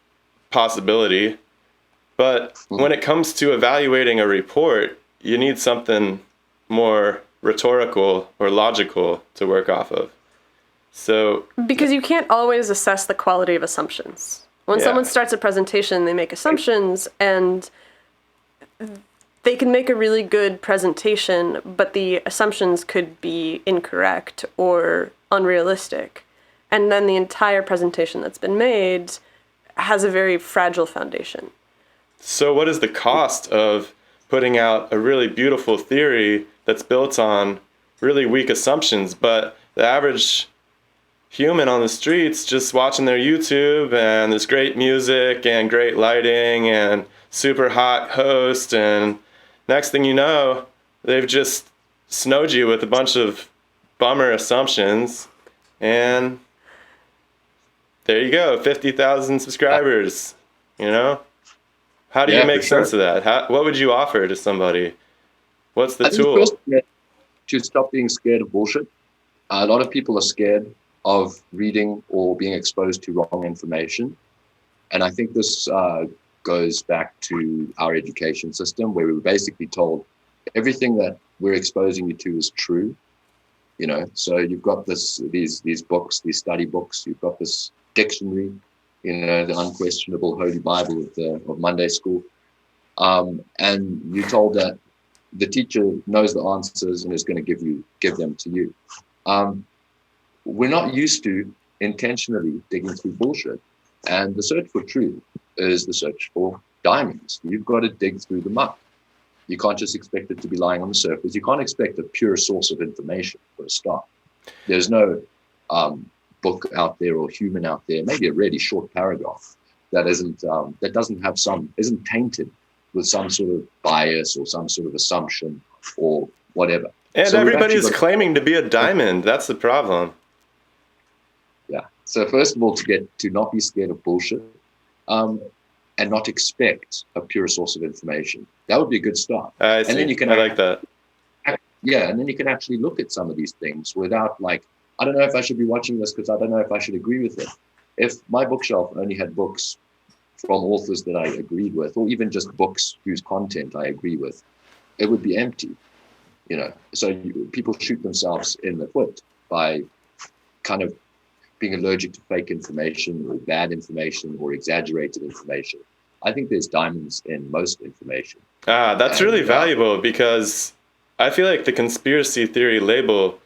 possibility. But when it comes to evaluating a report, you need something more rhetorical or logical to work off of. So because you can't always assess the quality of assumptions. When someone starts a presentation, they make assumptions, and they can make a really good presentation, but the assumptions could be incorrect or unrealistic. And then the entire presentation that's been made has a very fragile foundation. So what is the cost of putting out a really beautiful theory that's built on really weak assumptions, but the average human on the streets just watching their YouTube and there's great music and great lighting and super hot host, and next thing you know, they've just snowed you with a bunch of bummer assumptions, and there you go, 50,000 subscribers, you know? How do you make sense of that? What would you offer to somebody? What's the tool? First, to stop being scared of bullshit. A lot of people are scared of reading or being exposed to wrong information. And I think this goes back to our education system, where we were basically told everything that we're exposing you to is true. You know, so you've got these books, these study books, you've got this dictionary, you know, the unquestionable Holy Bible of Monday school. And you're told that the teacher knows the answers and is going to give them to you. We're not used to intentionally digging through bullshit. And the search for truth is the search for diamonds. You've got to dig through the muck. You can't just expect it to be lying on the surface. You can't expect a pure source of information for a start. There's no book out there or human out there, maybe a really short paragraph that isn't tainted with some sort of bias or some sort of assumption or whatever. And so everybody's claiming to be a diamond. That's the problem. Yeah. So first of all, to not be scared of bullshit, and not expect a pure source of information. That would be a good start. I see. And then you can like that. Yeah, and then you can actually look at some of these things without like, I don't know if I should be watching this because I don't know if I should agree with it. If my bookshelf only had books from authors that I agreed with, or even just books whose content I agree with, it would be empty. You know, so people shoot themselves in the foot by kind of being allergic to fake information or bad information or exaggerated information. I think there's diamonds in most information. That's really valuable, because I feel like the conspiracy theory label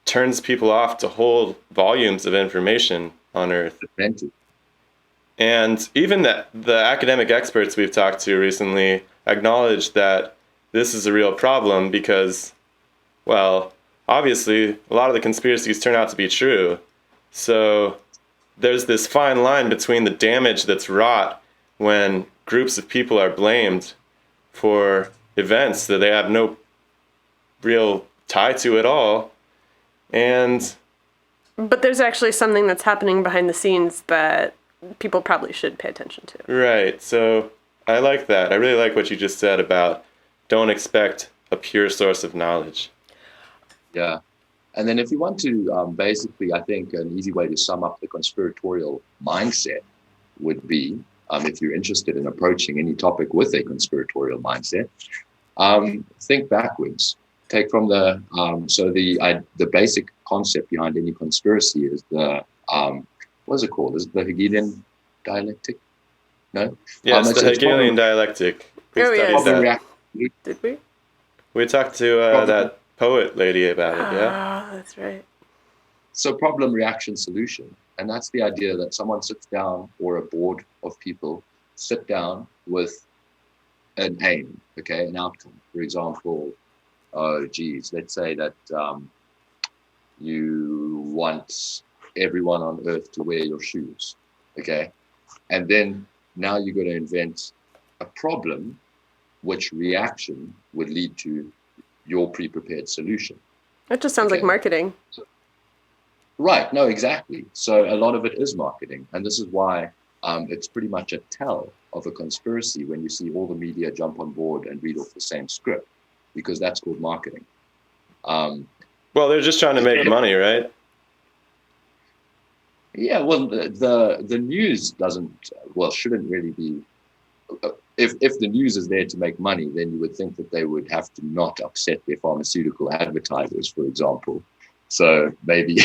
turns people off to whole volumes of information on Earth. And even the academic experts we've talked to recently acknowledge that this is a real problem because, well, obviously a lot of the conspiracies turn out to be true. So there's this fine line between the damage that's wrought when groups of people are blamed for events that they have no real tie to at all. But there's actually something that's happening behind the scenes that people probably should pay attention to. Right. So I like that. I really like what you just said about don't expect a pure source of knowledge. Yeah. And then if you want to, basically, I think an easy way to sum up the conspiratorial mindset would be, if you're interested in approaching any topic with a conspiratorial mindset, think backwards. Take from the basic concept behind any conspiracy is the, what is it called? Is it the Hegelian dialectic? No? Yes, the Hegelian dialectic. Did we? We talked to that poet lady about it, yeah? Ah, that's right. So problem, reaction, solution. And that's the idea that someone sits down, or a board of people sit down with an aim, okay, an outcome. For example, let's say that you want everyone on earth to wear your shoes, okay? And then now you're going to invent a problem which reaction would lead to your pre-prepared solution. That just sounds like marketing. Right, no, exactly. So a lot of it is marketing. And this is why it's pretty much a tell of a conspiracy when you see all the media jump on board and read off the same script, because that's called marketing. Well, they're just trying to make money, right? Yeah, well, the news shouldn't really be. If the news is there to make money, then you would think that they would have to not upset their pharmaceutical advertisers, for example. So maybe,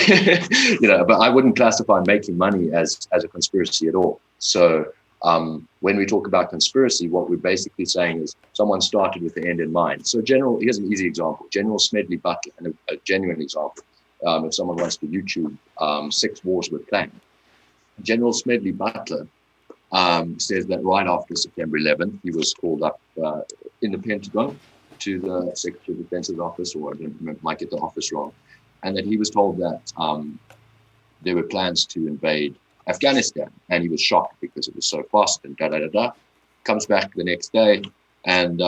but I wouldn't classify making money as a conspiracy at all. So when we talk about conspiracy, what we're basically saying is someone started with the end in mind. So here's an easy example. General Smedley Butler, and a genuine example, if someone wants to YouTube 6 Wars Were Planned. General Smedley Butler says that right after September 11th, he was called up in the Pentagon to the Secretary of Defense's office, or I might get the office wrong, and that he was told that there were plans to invade Afghanistan, and he was shocked because it was so fast and Comes back the next day, and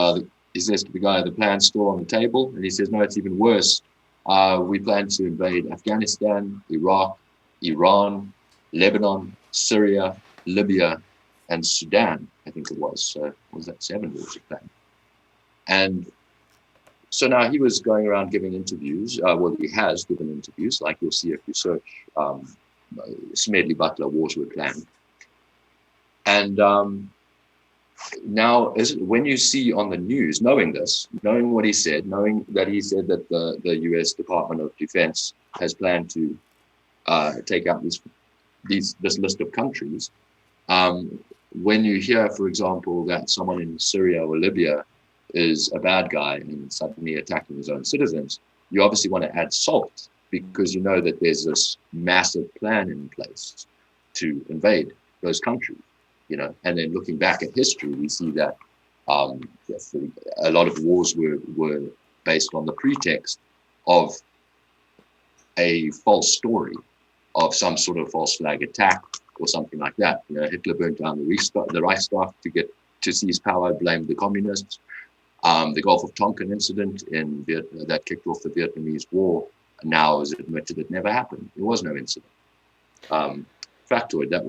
he says to the guy, the plan's still on the table, and he says, no, it's even worse. We plan to invade Afghanistan, Iraq, Iran, Lebanon, Syria, Libya, and Sudan, I think it was. So was that 7 wars of plan? And so now he was going around giving interviews. He has given interviews, like you'll see if you search Smedley Butler Wars Were Planned. And now, when you see on the news, knowing what he said, knowing that he said that the U.S. Department of Defense has planned to take out this list of countries, when you hear, for example, that someone in Syria or Libya is a bad guy and suddenly attacking his own citizens, you obviously want to add salt, because you know that there's this massive plan in place to invade those countries, and then looking back at history, we see that a lot of wars were based on the pretext of a false story of some sort of false flag attack or something like that. Hitler burnt down the Reichstag to seize power, blamed the communists. The Gulf of Tonkin incident that kicked off the Vietnamese War now is admitted it never happened. There was no incident. Factoid, that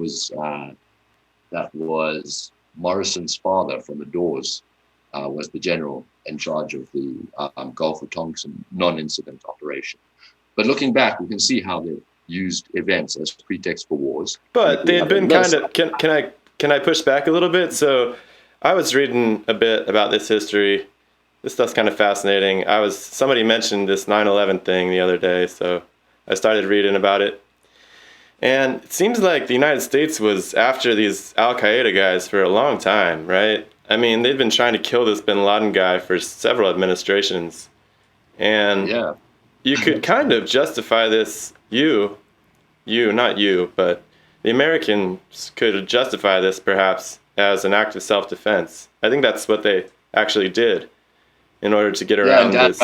was Morrison's father from the Doors, was the general in charge of the Gulf of Tonkin non-incident operation. But looking back, we can see how they used events as pretext for wars. But they had been kind of. Can I push back a little bit? So I was reading a bit about this history. This stuff's kind of fascinating. Somebody mentioned this 9/11 thing the other day, so I started reading about it. And it seems like the United States was after these Al-Qaeda guys for a long time, right? I mean, they've been trying to kill this bin Laden guy for several administrations. And you could kind of justify this, not you, but the Americans could justify this perhaps as an act of self-defense. I think that's what they actually did in order to get around this.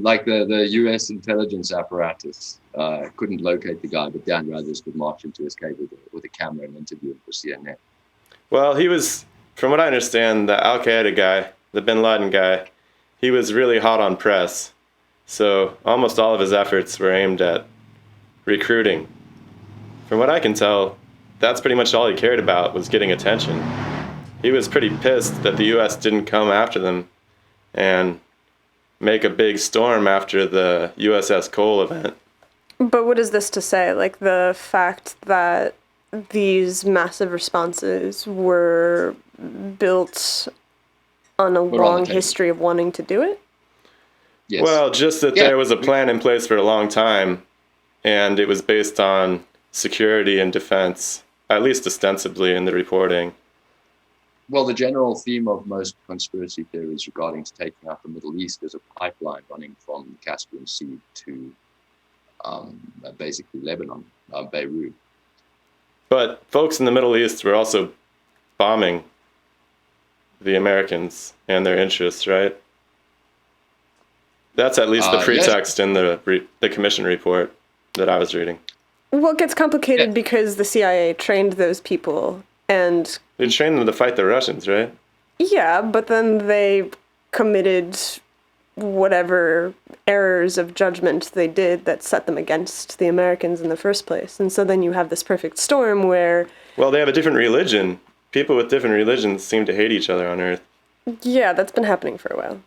Like the U.S. intelligence apparatus couldn't locate the guy, but Dan Rathers could march into his cave with a camera and interview him for CNN. Well, he was, from what I understand, the Al-Qaeda guy, the bin Laden guy, he was really hot on press. So almost all of his efforts were aimed at recruiting. From what I can tell, that's pretty much all he cared about, was getting attention. He was pretty pissed that the U.S. didn't come after them and make a big storm after the USS Cole event. But what is this to say? Like, the fact that these massive responses were built on a long history of wanting to do it? Yes. Well, just that there was a plan in place for a long time, and it was based on security and defense, at least ostensibly in the reporting. Well, the general theme of most conspiracy theories regarding to taking out the Middle East is a pipeline running from the Caspian Sea to basically Lebanon, Beirut. But folks in the Middle East were also bombing the Americans and their interests, right? That's at least the Yes. pretext in the commission report that I was reading. Well, it gets complicated Yeah. because the CIA trained those people, and They trained them to fight the Russians, right? yeah, but then they committed whatever errors of judgment they did that set them against the Americans in the first place. And so then you have this perfect storm where, Well, they have a different religion. People with different religions seem to hate each other on Earth. yeah, that's been happening for a while.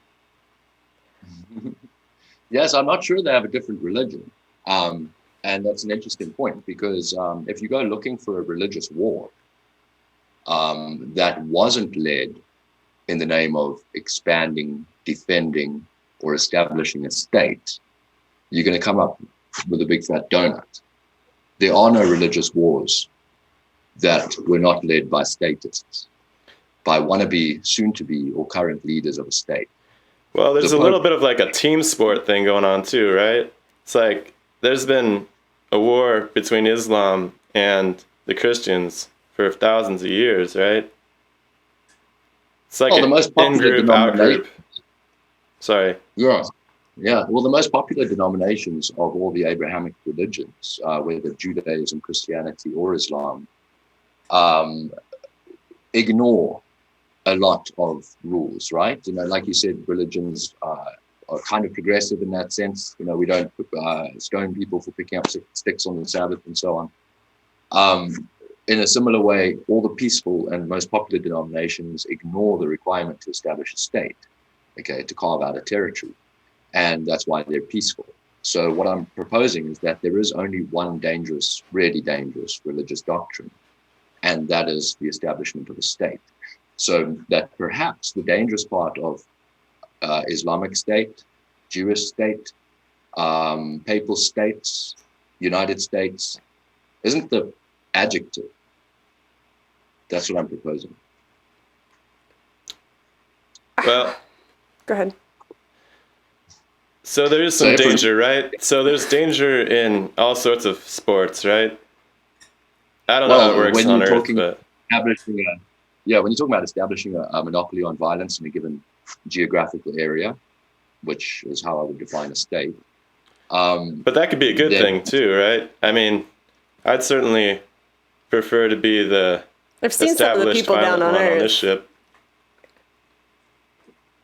Yes, I'm not sure they have a different religion. And that's an interesting point because if you go looking for a religious war that wasn't led in the name of expanding, defending, or establishing a state, you're going to come up with a big fat donut. There are no religious wars that were not led by statists, by wannabe, soon-to-be, or current leaders of a state. Well, there's a little bit of like a team sport thing going on too, right? It's like there's been a war between Islam and the Christians for thousands of years, right? It's like the most popular in-group, out-group. Sorry. Yeah. Well, the most popular denominations of all the Abrahamic religions, whether Judaism, Christianity, or Islam, ignore a lot of rules, right? Like you said, religions are kind of progressive in that sense. We don't stone people for picking up sticks on the Sabbath and so on. In a similar way, all the peaceful and most popular denominations ignore the requirement to establish a state, to carve out a territory. And that's why they're peaceful. So what I'm proposing is that there is only one dangerous, really dangerous religious doctrine, and that is the establishment of a state. So that perhaps the dangerous part of Islamic state, Jewish state, papal states, United States, isn't the adjective. That's what I'm proposing. Well, Go ahead. So there is some danger, right? So there's danger in all sorts of sports, right? I don't know how it works on Earth, but when you're talking about establishing a monopoly on violence in a given geographical area, which is how I would define a state. But that could be a good thing too, right? I mean, I'd certainly prefer to be the I've seen some of the people down on Earth. On this ship.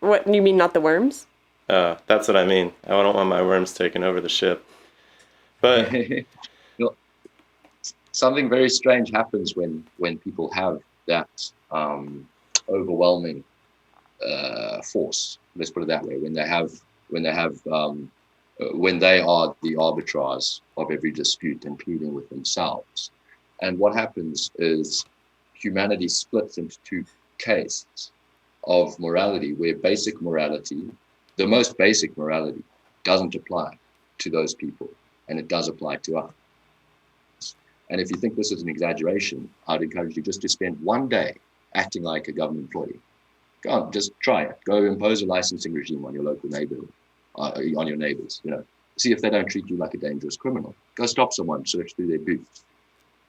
What, you mean not the worms? That's what I mean. I don't want my worms taking over the ship. But something very strange happens when people have that overwhelming force. Let's put it that way. When they are the arbiters of every dispute, including with themselves. And what happens is humanity splits into two castes of morality, where basic morality, the most basic morality, doesn't apply to those people, and it does apply to us. And if you think this is an exaggeration, I'd encourage you just to spend one day acting like a government employee. Go on, just try it. Go impose a licensing regime on your local neighborhood, on your neighbors. See if they don't treat you like a dangerous criminal. Go stop someone, search through their booth.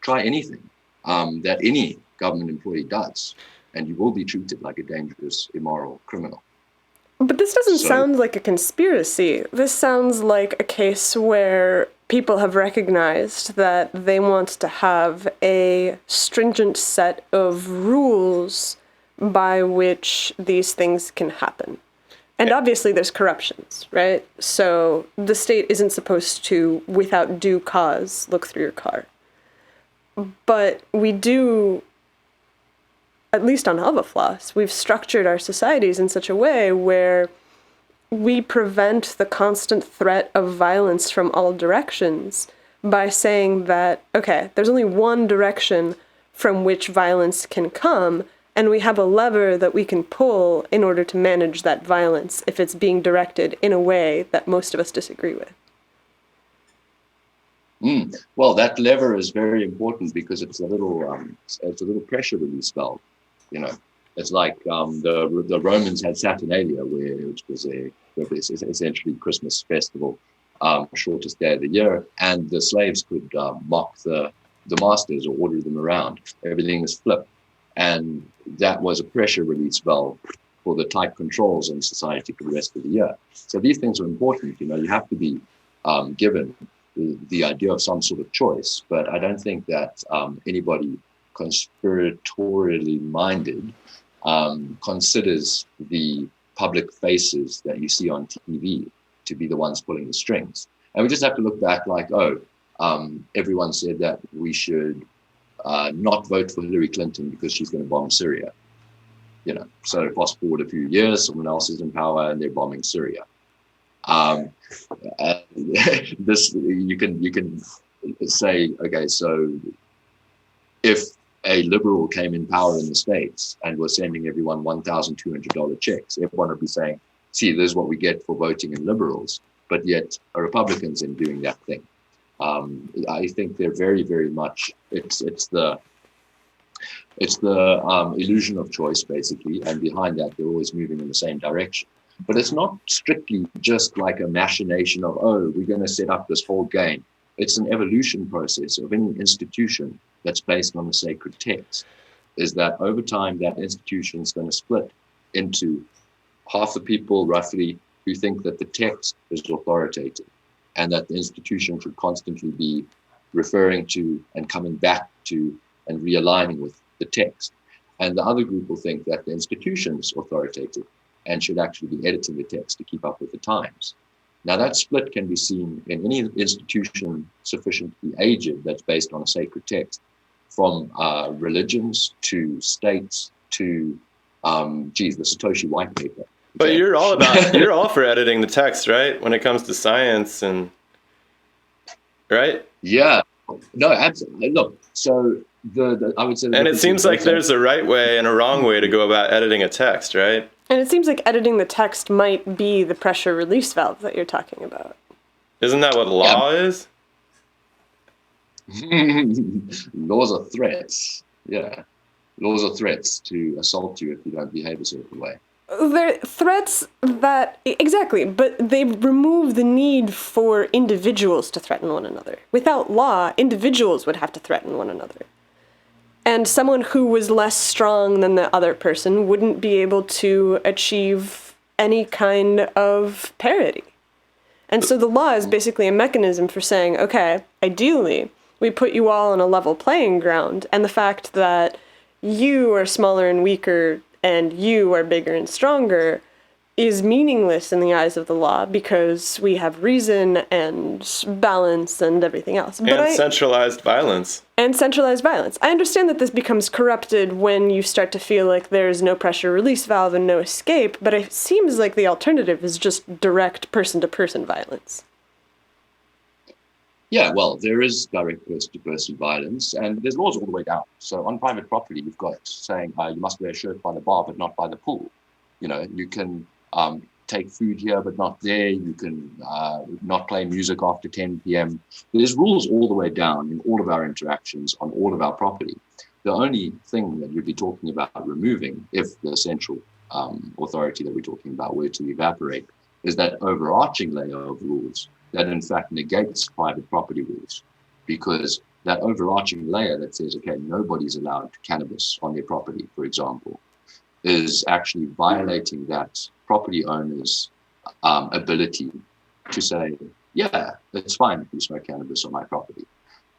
Try anything that any government employee does, and you will be treated like a dangerous, immoral criminal. But this doesn't sound like a conspiracy. This sounds like a case where people have recognized that they want to have a stringent set of rules by which these things can happen. And obviously there's corruptions, right? So the state isn't supposed to, without due cause, look through your car. But we do, at least on Avafloss, we've structured our societies in such a way where we prevent the constant threat of violence from all directions by saying that, okay, there's only one direction from which violence can come, and we have a lever that we can pull in order to manage that violence if it's being directed in a way that most of us disagree with. Well, that lever is very important because it's a little pressure release valve. It's like the Romans had Saturnalia, which was essentially Christmas festival, shortest day of the year, and the slaves could mock the masters or order them around. Everything is flipped, and that was a pressure release valve for the tight controls on society for the rest of the year. So these things are important. You have to be given the idea of some sort of choice, but I don't think that anybody conspiratorially minded considers the public faces that you see on TV to be the ones pulling the strings. And we just have to look back like, everyone said that we should not vote for Hillary Clinton because she's going to bomb Syria. So fast forward a few years, someone else is in power and they're bombing Syria. This you can say, okay, so if a liberal came in power in the States and was sending everyone $1,200 checks, everyone would be saying, see, this is what we get for voting in liberals, but yet a Republicans in doing that thing. I think they're very, very much, it's the illusion of choice, basically, and behind that, they're always moving in the same direction. But it's not strictly just like a machination of, we're going to set up this whole game. It's an evolution process of any institution that's based on the sacred text, is that over time, that institution is going to split into half the people, roughly, who think that the text is authoritative and that the institution should constantly be referring to and coming back to and realigning with the text. And the other group will think that the institution is authoritative and should actually be editing the text to keep up with the times. Now, that split can be seen in any institution sufficiently aged that's based on a sacred text, from religions to states to, the Satoshi white paper. But you're all for editing the text, right? When it comes to science right? Yeah, no, absolutely. Look, so I would say, and it seems like there's a right way and a wrong way to go about editing a text, right? And it seems like editing the text might be the pressure release valve that you're talking about. Isn't that what law is? Laws are threats. Yeah. Laws are threats to assault you if you don't behave a certain way. They're threats that, exactly, but they remove the need for individuals to threaten one another. Without law, individuals would have to threaten one another. And someone who was less strong than the other person wouldn't be able to achieve any kind of parity. And so the law is basically a mechanism for saying, okay, ideally, we put you all on a level playing ground, and the fact that you are smaller and weaker and you are bigger and stronger is meaningless in the eyes of the law because we have reason and balance and everything else. And centralized violence. And centralized violence. I understand that this becomes corrupted when you start to feel like there's no pressure release valve and no escape, but it seems like the alternative is just direct person-to-person violence. Yeah, well, there is direct person-to-person violence, and there's laws all the way down. So on private property, you've got saying you must wear a shirt by the bar, but not by the pool. You can take food here, but not there. You can not play music after 10 p.m. There's rules all the way down in all of our interactions on all of our property. The only thing that you'd be talking about removing, if the central authority that we're talking about were to evaporate, is that overarching layer of rules that in fact negates private property rules, because that overarching layer that says, okay, nobody's allowed cannabis on their property, for example, is actually violating that property owner's ability to say, yeah, it's fine if you smoke cannabis on my property.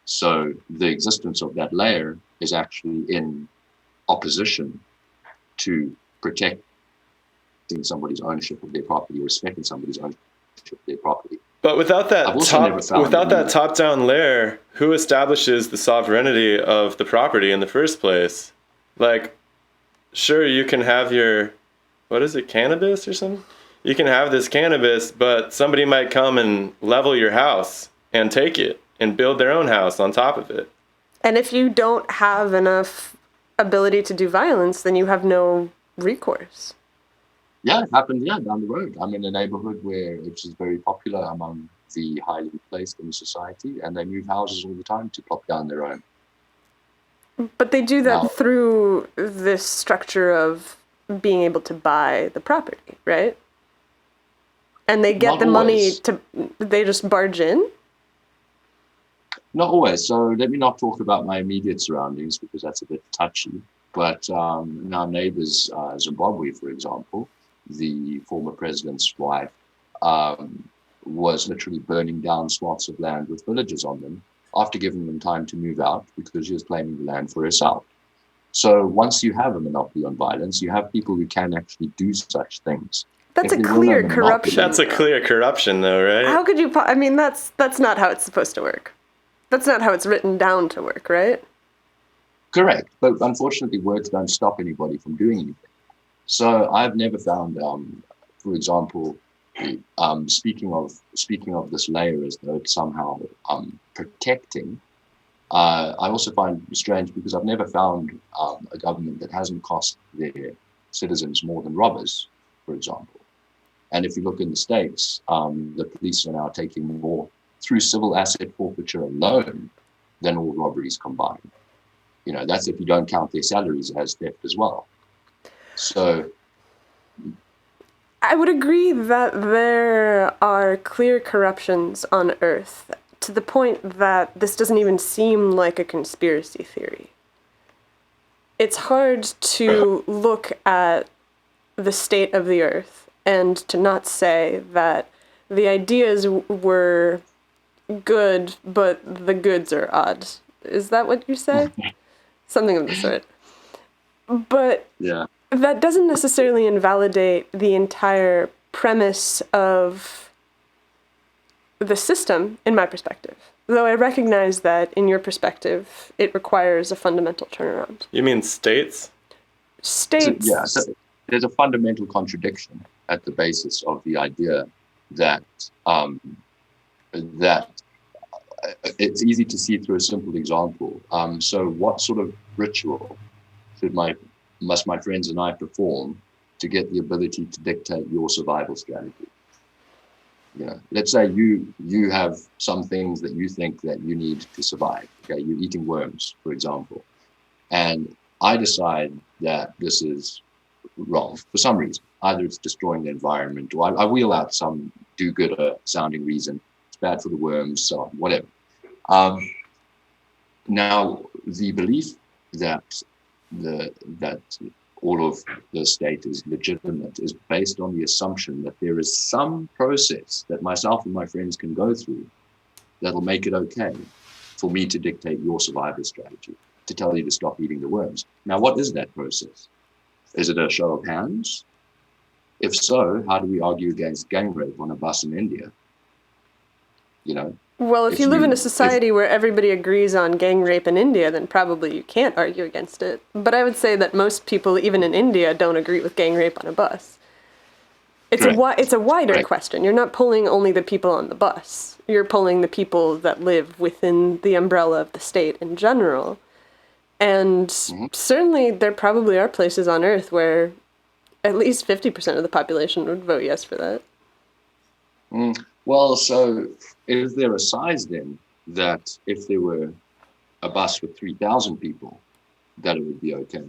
So the existence of that layer is actually in opposition to protecting somebody's ownership of their property, respecting somebody's ownership of their property. But without that top-down layer, who establishes the sovereignty of the property in the first place? Like, sure, you can have your, what is it, cannabis or something? You can have this cannabis, but somebody might come and level your house and take it and build their own house on top of it. And if you don't have enough ability to do violence, then you have no recourse. Yeah, it happened, down the road. I'm in a neighborhood which is very popular among the highly placed in society, and they move houses all the time to plop down their own. But they do that Now, through this structure of being able to buy the property, right? And they get not the money always. they just barge in? Not always. So let me not talk about my immediate surroundings because that's a bit touchy. But in our neighbors, Zimbabwe, for example, the former president's wife um, was literally burning down swaths of land with villages on them after giving them time to move out because she was claiming the land for herself. So once you have a monopoly on violence, you have people who can actually do such things. That's If a there were no clear monopoly, That's corruption, a though. clear corruption, though, right? How could you I mean, that's not how it's supposed to work. That's not how it's written down to work, right? correct. But unfortunately, words don't stop anybody from doing anything. So I've never found, for example, speaking of this layer as though it's somehow protecting. I also find it strange because I've never found a government that hasn't cost their citizens more than robbers, for example. And if you look in the States, the police are now taking more through civil asset forfeiture alone than all robberies combined. That's if you don't count their salaries as theft as well. So I would agree that there are clear corruptions on Earth to the point that this doesn't even seem like a conspiracy theory. It's hard to look at the state of the Earth and to not say that the ideas were good, but the goods are odd. Is that what you say? Something of the sort. But yeah, that doesn't necessarily invalidate the entire premise of the system, in my perspective. Though I recognize that, in your perspective, it requires a fundamental turnaround. You mean states? States. so there's a fundamental contradiction at the basis of the idea that that it's easy to see through a simple example. So, what sort of ritual must my friends and I perform to get the ability to dictate your survival strategy? Let's say you have some things that you think that you need to survive. Okay, you're eating worms, for example, and I decide that this is wrong for some reason. Either it's destroying the environment, or I wheel out some do-gooder sounding reason. It's bad for the worms, so whatever. Um, Now, the belief that that all of the state is legitimate is based on the assumption that there is some process that myself and my friends can go through that'll make it okay for me to dictate your survival strategy, to tell you to stop eating the worms. Now, what is that process? Is it a show of hands? If so, how do we argue against gang rape on a bus in India? Well, if If you live in a if society where everybody agrees on gang rape in India, then probably you can't argue against it. But I would say that most people, even in India, don't agree with gang rape on a bus. correct, It's a wider correct. question. You're not pulling only the people on the bus. You're pulling the people that live within the umbrella of the state in general. And certainly there probably are places on Earth where at least 50% of the population would vote yes for that. Well, so is there a size then that if there were a bus with 3,000 people, that it would be okay,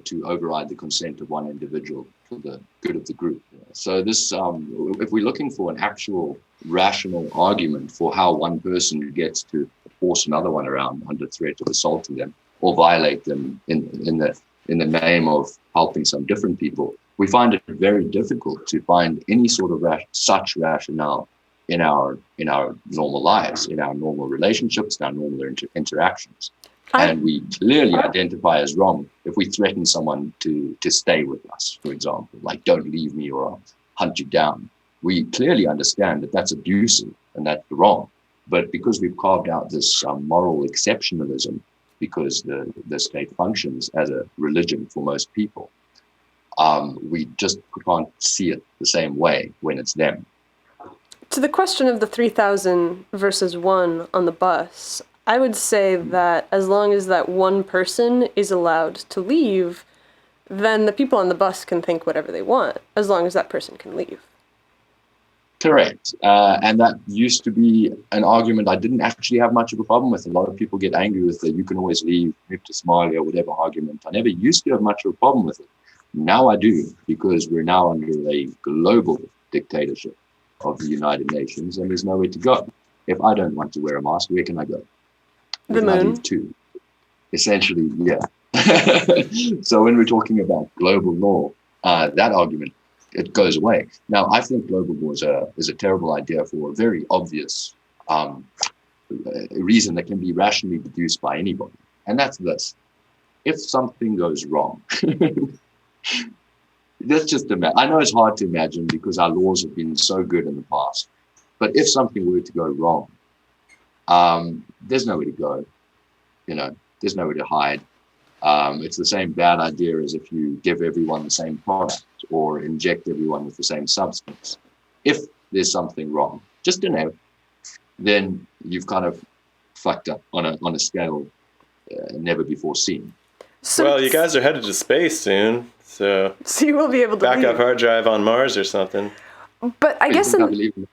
to override the consent of one individual for the good of the group? So this, if we're looking for an actual rational argument for how one person gets to force another one around under threat of assaulting them or violate them in the name of helping some different people, we find it very difficult to find any sort of such rationale in our normal lives, in our normal relationships, in our normal interactions. And we clearly identify as wrong if we threaten someone to stay with us, for example, like don't leave me or I'll hunt you down. We clearly understand that that's abusive and that's wrong. But because we've carved out this moral exceptionalism, because the state functions as a religion for most people, we just can't see it the same way when it's them. To the question of the 3,000 versus one on the bus, I would say that as long as that one person is allowed to leave, then the people on the bus can think whatever they want, as long as that person can leave. Correct. And that used to be an argument I didn't actually have much of a problem with. A lot of people get angry with the you can always move to Somalia or whatever argument. I never used to have much of a problem with it. Now I do, because we're now under a global dictatorship of the United Nations, and there's nowhere to go. If I don't want to wear a mask, where can I go? The Where can I moon. leave to? Essentially, yeah. So when we're talking about global law, that argument, it goes away. Now, I think global law is a terrible idea for a very obvious reason that can be rationally deduced by anybody. And that's this. If something goes wrong, let's just imagine. I know it's hard to imagine because our laws have been so good in the past. But if something were to go wrong, there's nowhere to go. There's nowhere to hide. It's the same bad idea as if you give everyone the same product or inject everyone with the same substance. If there's something wrong, just then you've kind of fucked up on a scale never before seen. So Well, you guys are headed to space soon, so you will be able to backup leave. hard drive on Mars or something. But I guess I believe in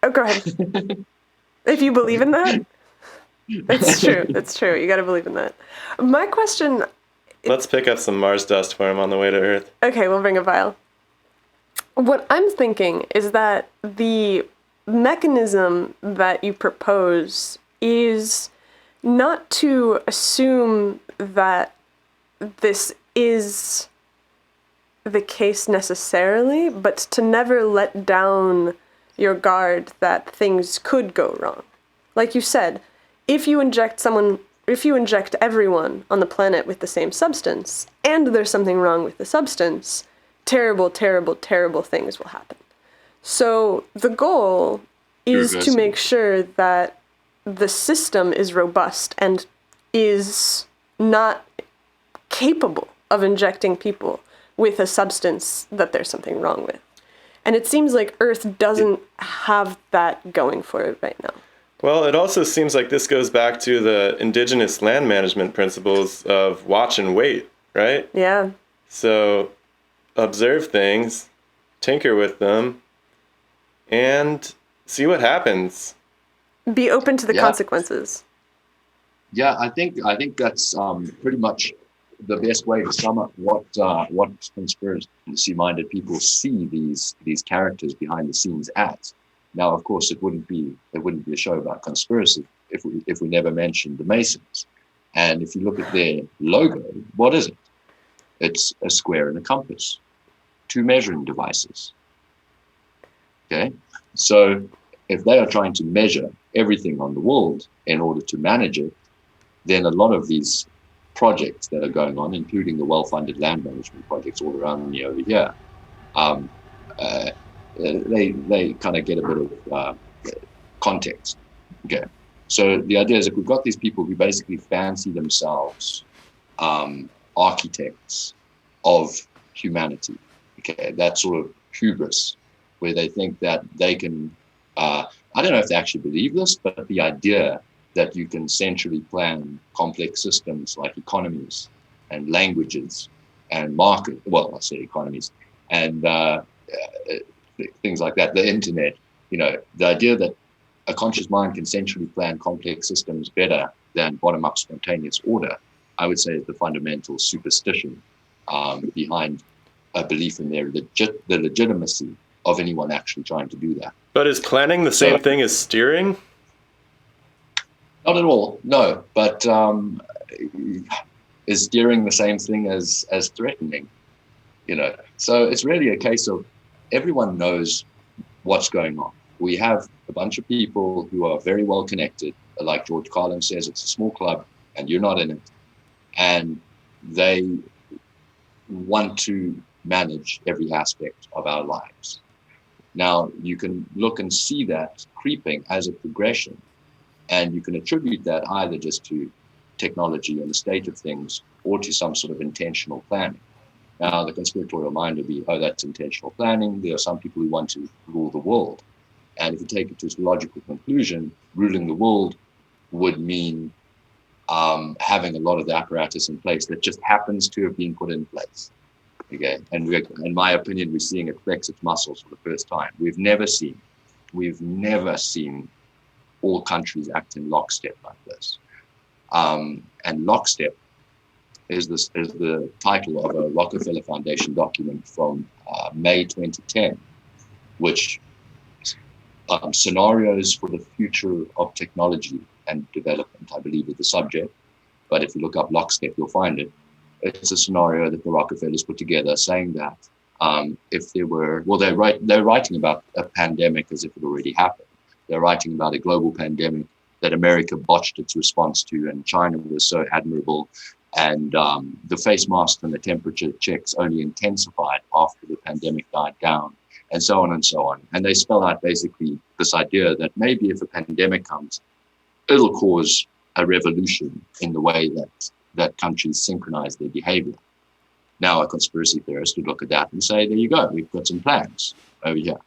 oh, go ahead. If you believe in that, that's true. That's true. You got to believe in that. My question. Let's pick up some Mars dust for him on the way to Earth. Okay, we'll bring a vial. What I'm thinking is that the mechanism that you propose is not to assume that this is the case necessarily, but to never let down your guard that things could go wrong. Like you said, if you inject everyone on the planet with the same substance, and there's something wrong with the substance, terrible, terrible, terrible things will happen. So the goal is to make sure that the system is robust and is not capable of injecting people with a substance that there's something wrong with. And it seems like Earth doesn't have that going for it right now. Well, it also seems like this goes back to the indigenous land management principles of watch and wait, right? Yeah. So observe things, tinker with them, and see what happens. Be open to the consequences. Yeah, I think that's pretty much the best way to sum up what conspiracy-minded people see these characters behind the scenes as. Now, of course, it wouldn't be a show about conspiracy if we never mentioned the Masons. And if you look at their logo, what is it? It's a square and a compass, two measuring devices. Okay, so if they are trying to measure everything on the world in order to manage it, then a lot of these projects that are going on, including the well-funded land management projects all around me over here, they kind of get a bit of context. Okay, so the idea is if we've got these people who basically fancy themselves architects of humanity, okay, that sort of hubris, where they think that they can, I don't know if they actually believe this, but the idea that you can centrally plan complex systems like economies and languages and market, well, I say economies, and things like that, the internet, the idea that a conscious mind can centrally plan complex systems better than bottom-up spontaneous order, I would say is the fundamental superstition behind a belief in the legitimacy of anyone actually trying to do that. But is planning the same thing as steering? Not at all, no. But is steering the same thing as threatening? So it's really a case of everyone knows what's going on. We have a bunch of people who are very well connected. Like George Carlin says, it's a small club and you're not in it. And they want to manage every aspect of our lives. Now, you can look and see that creeping as a progression, and you can attribute that either just to technology and the state of things or to some sort of intentional planning. Now, the conspiratorial mind would be, oh, that's intentional planning. There are some people who want to rule the world. And if you take it to its logical conclusion, ruling the world would mean having a lot of the apparatus in place that just happens to have been put in place. Okay, and in my opinion, we're seeing it flex its muscles for the first time. We've never seen all countries act in lockstep like this. And lockstep is the title of a Rockefeller Foundation document from May 2010, which scenarios for the future of technology and development, I believe, is the subject. But if you look up lockstep, you'll find it. It's a scenario that the Rockefellers put together, saying that if there were, well, they're writing about a pandemic as if it already happened. They're writing about a global pandemic that America botched its response to, and China was so admirable. And the face masks and the temperature checks only intensified after the pandemic died down, and so on and so on. And they spell out basically this idea that maybe if a pandemic comes, it'll cause a revolution in the way that countries synchronize their behavior. Now, a conspiracy theorist would look at that and say, there you go, we've got some plans over here.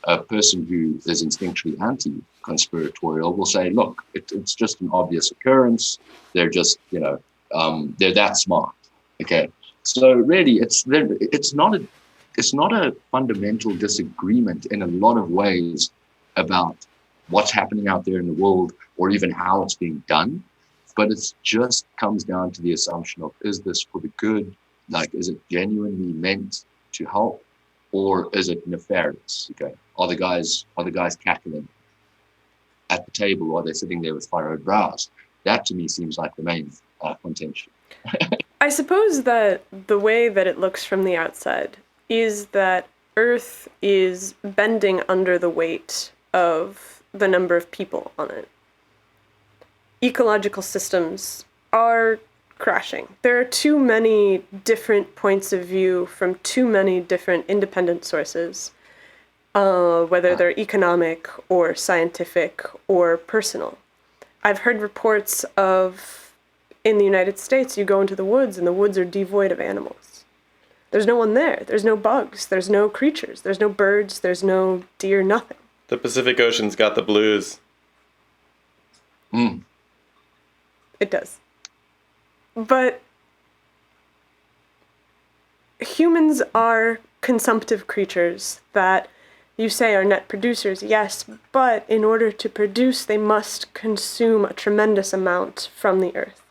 A person who is instinctually anti-conspiratorial will say, look, it's just an obvious occurrence. They're just, they're that smart. Okay. So really, it's not a fundamental disagreement in a lot of ways about what's happening out there in the world or even how it's being done. But it just comes down to the assumption of, is this for the good? Like, is it genuinely meant to help, or is it nefarious? Okay, are the guys cackling at the table, or are they sitting there with furrowed brows? That to me seems like the main contention. I suppose that the way that it looks from the outside is that Earth is bending under the weight of the number of people on it. Ecological systems are crashing. There are too many different points of view from too many different independent sources, whether they're economic or scientific or personal. I've heard reports of, in the United States, you go into the woods and the woods are devoid of animals. There's no one there. There's no bugs. There's no creatures. There's no birds. There's no deer, nothing. The Pacific Ocean's got the blues. It does. But humans are consumptive creatures that you say are net producers, yes, but in order to produce, they must consume a tremendous amount from the earth.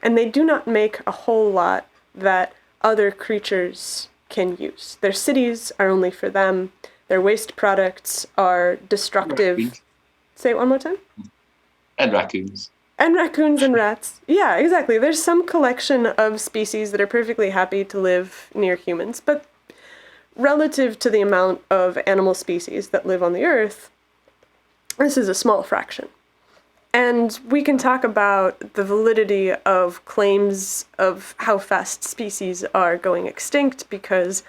And they do not make a whole lot that other creatures can use. Their cities are only for them. Their waste products are destructive. Raccoons. Say it one more time. And raccoons. And raccoons and rats. Yeah, exactly. There's some collection of species that are perfectly happy to live near humans, but relative to the amount of animal species that live on the earth, this is a small fraction. And we can talk about the validity of claims of how fast species are going extinct, because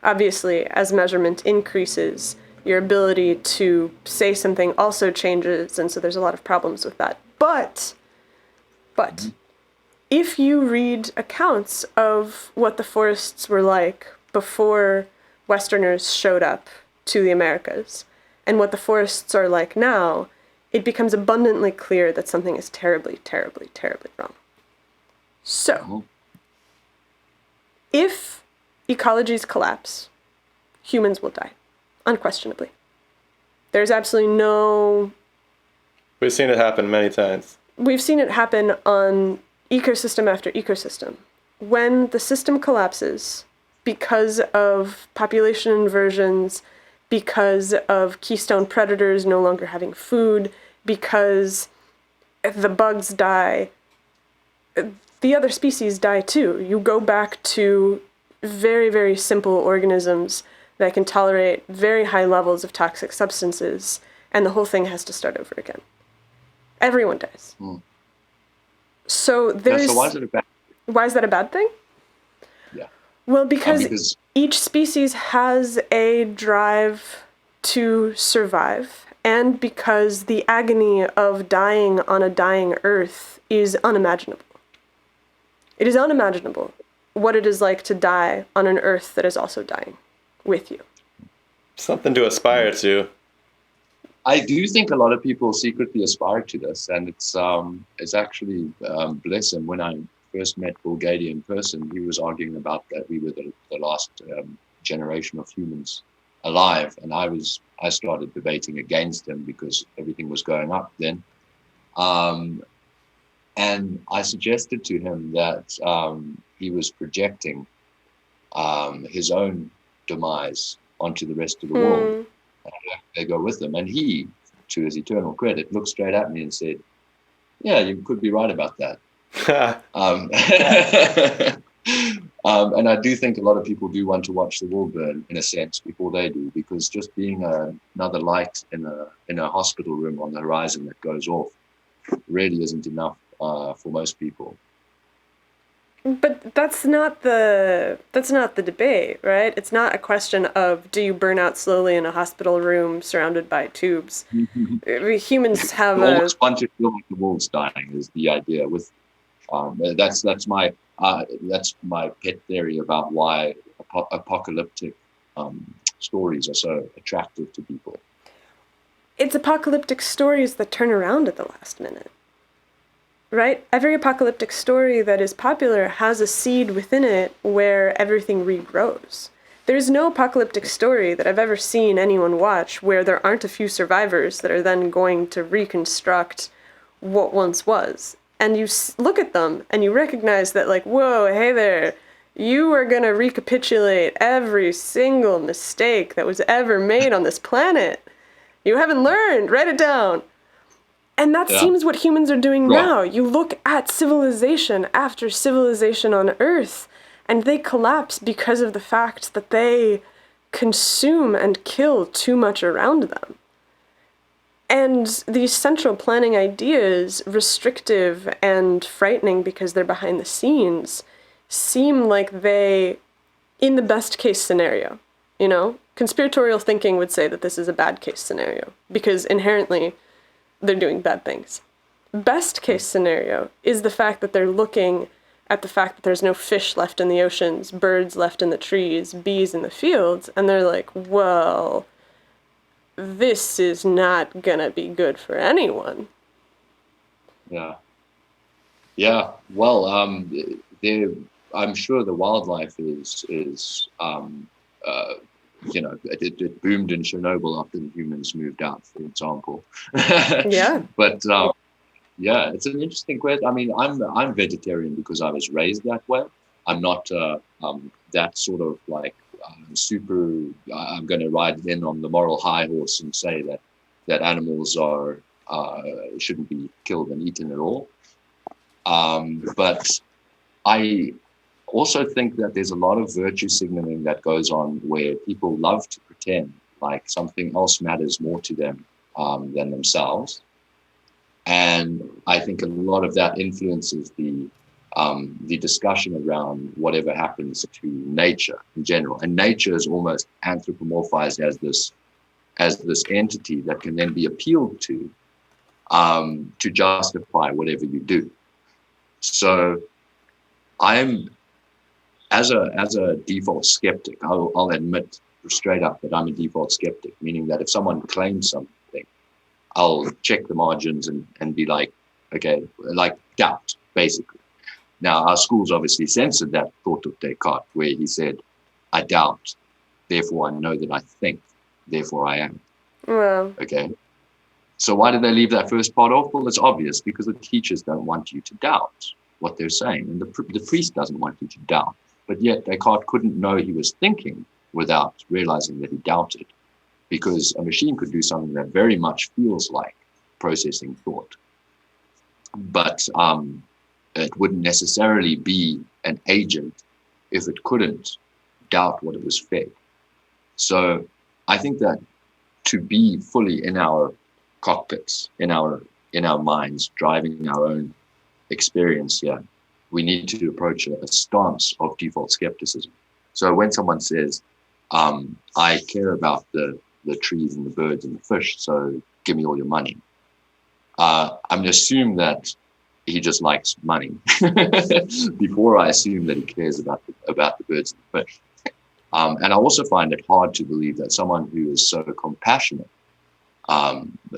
obviously as measurement increases, your ability to say something also changes, and so there's a lot of problems with that. But if you read accounts of what the forests were like before Westerners showed up to the Americas, and what the forests are like now, it becomes abundantly clear that something is terribly, terribly, terribly wrong. So, if ecologies collapse, humans will die, unquestionably. There's absolutely no... We've seen it happen many times. We've seen it happen on ecosystem after ecosystem. When the system collapses because of population inversions, because of keystone predators no longer having food, because the bugs die, the other species die too. You go back to very, very simple organisms that can tolerate very high levels of toxic substances, and the whole thing has to start over again. Everyone dies. So there's... So why is it a bad thing? Why is that a bad thing? Yeah. Well, because each species has a drive to survive, and because the agony of dying on a dying Earth is unimaginable. It is unimaginable what it is like to die on an Earth that is also dying with you. Something to aspire to. I do think a lot of people secretly aspire to this, and it's actually bless them. When I first met Bill Gates in person, he was arguing about that we were the last generation of humans alive, and I started debating against him because everything was going up then. And I suggested to him that he was projecting his own demise onto the rest of the world. And they go with him. And he, to his eternal credit, looked straight at me and said, yeah, you could be right about that. And I do think a lot of people do want to watch the world burn, in a sense, before they do, because just being another light in a hospital room on the horizon that goes off really isn't enough for most people. But that's not the debate, right? It's not a question of, do you burn out slowly in a hospital room surrounded by tubes? Humans have almost want to feel like the world's dying is the idea. With that's my pet theory about why apocalyptic stories are so attractive to people. It's apocalyptic stories that turn around at the last minute. Right? Every apocalyptic story that is popular has a seed within it where everything regrows. There's no apocalyptic story that I've ever seen anyone watch where there aren't a few survivors that are then going to reconstruct what once was. And you look at them and you recognize that, like, whoa, hey there, you are going to recapitulate every single mistake that was ever made on this planet. You haven't learned. Write it down. And that seems what humans are doing now. You look at civilization after civilization on Earth, and they collapse because of the fact that they consume and kill too much around them. And these central planning ideas, restrictive and frightening because they're behind the scenes, seem like they, in the best case scenario, conspiratorial thinking would say that this is a bad case scenario because inherently they're doing bad things. Best case scenario is the fact that they're looking at the fact that there's no fish left in the oceans, birds left in the trees, bees in the fields, and they're like, well, this is not gonna be good for anyone. Yeah. Well, I'm sure the wildlife is it boomed in Chernobyl after the humans moved out, for example. Yeah. But it's an interesting question. I mean, I'm vegetarian because I was raised that way. I'm not that sort of like super. I'm going to ride in on the moral high horse and say that animals are shouldn't be killed and eaten at all. But I also think that there's a lot of virtue signaling that goes on where people love to pretend like something else matters more to them than themselves. And I think a lot of that influences the discussion around whatever happens to nature in general. And nature is almost anthropomorphized as this entity that can then be appealed to justify whatever you do. So I'm, as a default skeptic, I'll admit straight up that I'm a default skeptic, meaning that if someone claims something, I'll check the margins and be like, okay, like doubt, basically. Now, our schools obviously censored that thought of Descartes, where he said, I doubt, therefore I know that I think, therefore I am. Wow. Okay. So why did they leave that first part off? Well, it's obvious, because the teachers don't want you to doubt what they're saying, and the priest doesn't want you to doubt. But yet Descartes couldn't know he was thinking without realizing that he doubted, because a machine could do something that very much feels like processing thought. But it wouldn't necessarily be an agent if it couldn't doubt what it was fed. So I think that to be fully in our cockpits, in our minds, driving our own experience here, we need to approach a stance of default skepticism. So when someone says, I care about the trees and the birds and the fish, so give me all your money, I'm going to assume that he just likes money before I assume that he cares about the birds and the fish. And I also find it hard to believe that someone who is so compassionate,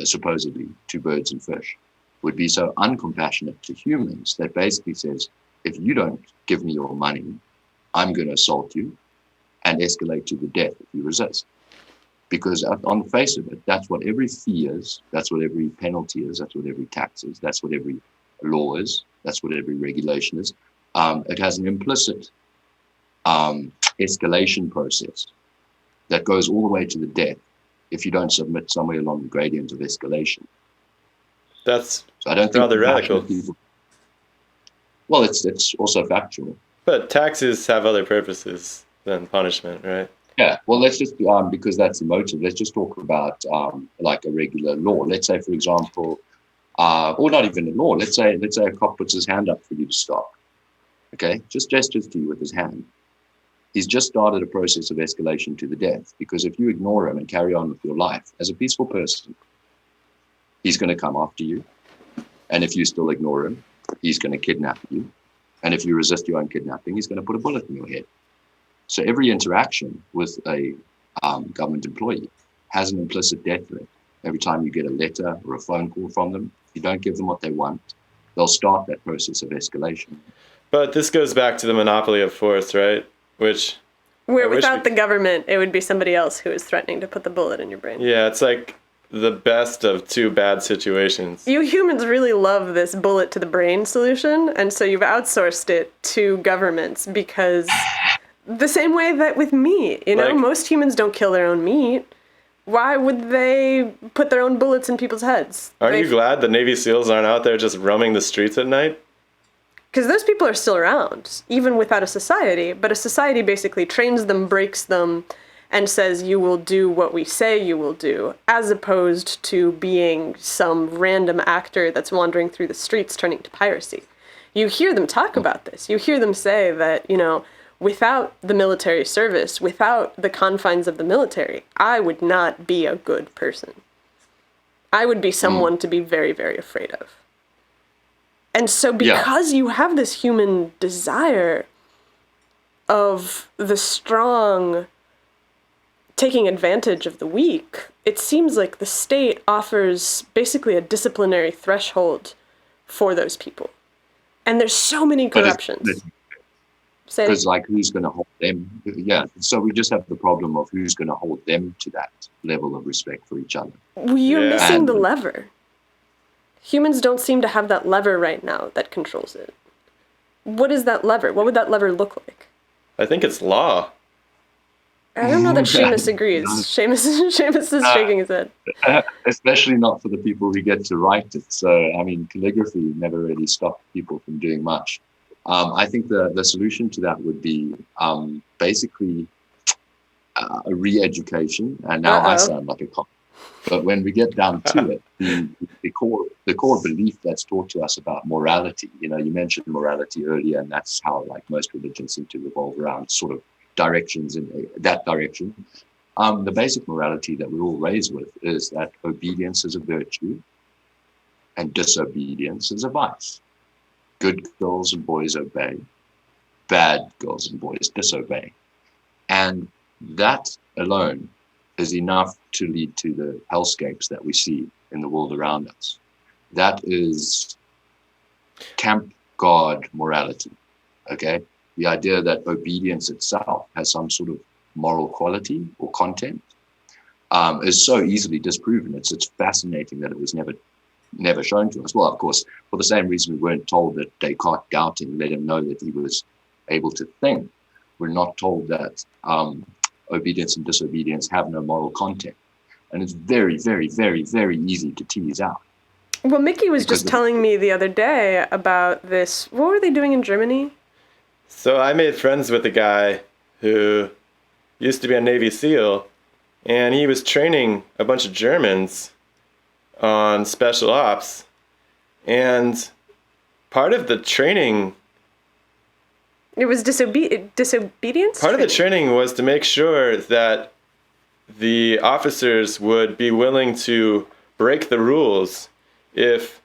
supposedly, to birds and fish, would be so uncompassionate to humans that basically says, if you don't give me your money, I'm going to assault you and escalate to the death if you resist. Because on the face of it, that's what every fee is, that's what every penalty is, that's what every tax is, that's what every law is, that's what every regulation is. It has an implicit escalation process that goes all the way to the death if you don't submit somewhere along the gradient of escalation. That's so I don't think rather radical. Well, it's also factual. But taxes have other purposes than punishment, right? Yeah, well, let's just, because that's emotive, let's just talk about like a regular law. Let's say, for example, or not even a law, let's say a cop puts his hand up for you to stop, okay? Just gestures to you with his hand. He's just started a process of escalation to the death, because if you ignore him and carry on with your life as a peaceful person, he's going to come after you. And if you still ignore him, he's going to kidnap you. And if you resist your own kidnapping, he's going to put a bullet in your head. So every interaction with a government employee has an implicit death threat. Every time you get a letter or a phone call from them, if you don't give them what they want, they'll start that process of escalation. But this goes back to the monopoly of force, right? Where without the government, it would be somebody else who is threatening to put the bullet in your brain. Yeah, it's like the best of two bad situations. You humans really love this bullet to the brain solution, and so you've outsourced it to governments because the same way that with meat, most humans don't kill their own meat. Why would they put their own bullets in people's heads? Aren't you glad the Navy SEALs aren't out there just roaming the streets at night? Because those people are still around, even without a society, but a society basically trains them, breaks them, and says you will do what we say you will do, as opposed to being some random actor that's wandering through the streets turning to piracy. You hear them talk about this. You hear them say that, without the military service, without the confines of the military, I would not be a good person. I would be someone to be very, very afraid of. And so because you have this human desire of the strong taking advantage of the weak, it seems like the state offers basically a disciplinary threshold for those people. And there's so many corruptions. Because who's going to hold them? Yeah, so we just have the problem of who's going to hold them to that level of respect for each other. You're missing the lever. Humans don't seem to have that lever right now that controls it. What is that lever? What would that lever look like? I think it's law. I don't know that Shamus agrees. Shamus is shaking his head. Especially not for the people who get to write it. So, calligraphy never really stopped people from doing much. I think the solution to that would be basically a re-education. And now I sound like a cop. But when we get down to it, the core belief that's taught to us about morality, you mentioned morality earlier, and that's how most religions seem to revolve around sort of directions in that direction. The basic morality that we're all raised with is that obedience is a virtue and disobedience is a vice. Good girls and boys obey. Bad girls and boys disobey. And that alone is enough to lead to the hellscapes that we see in the world around us. That is camp God morality, okay? The idea that obedience itself has some sort of moral quality or content is so easily disproven. It's fascinating that it was never shown to us. Well, of course, for the same reason we weren't told that Descartes doubting let him know that he was able to think. We're not told that obedience and disobedience have no moral content. And it's very, very, very, very easy to tease out. Well, Mickey was just telling me the other day about this. What were they doing in Germany? So I made friends with a guy who used to be a Navy SEAL, and he was training a bunch of Germans on special ops. And part of the training... It was disobedience? Part of the training was to make sure that the officers would be willing to break the rules if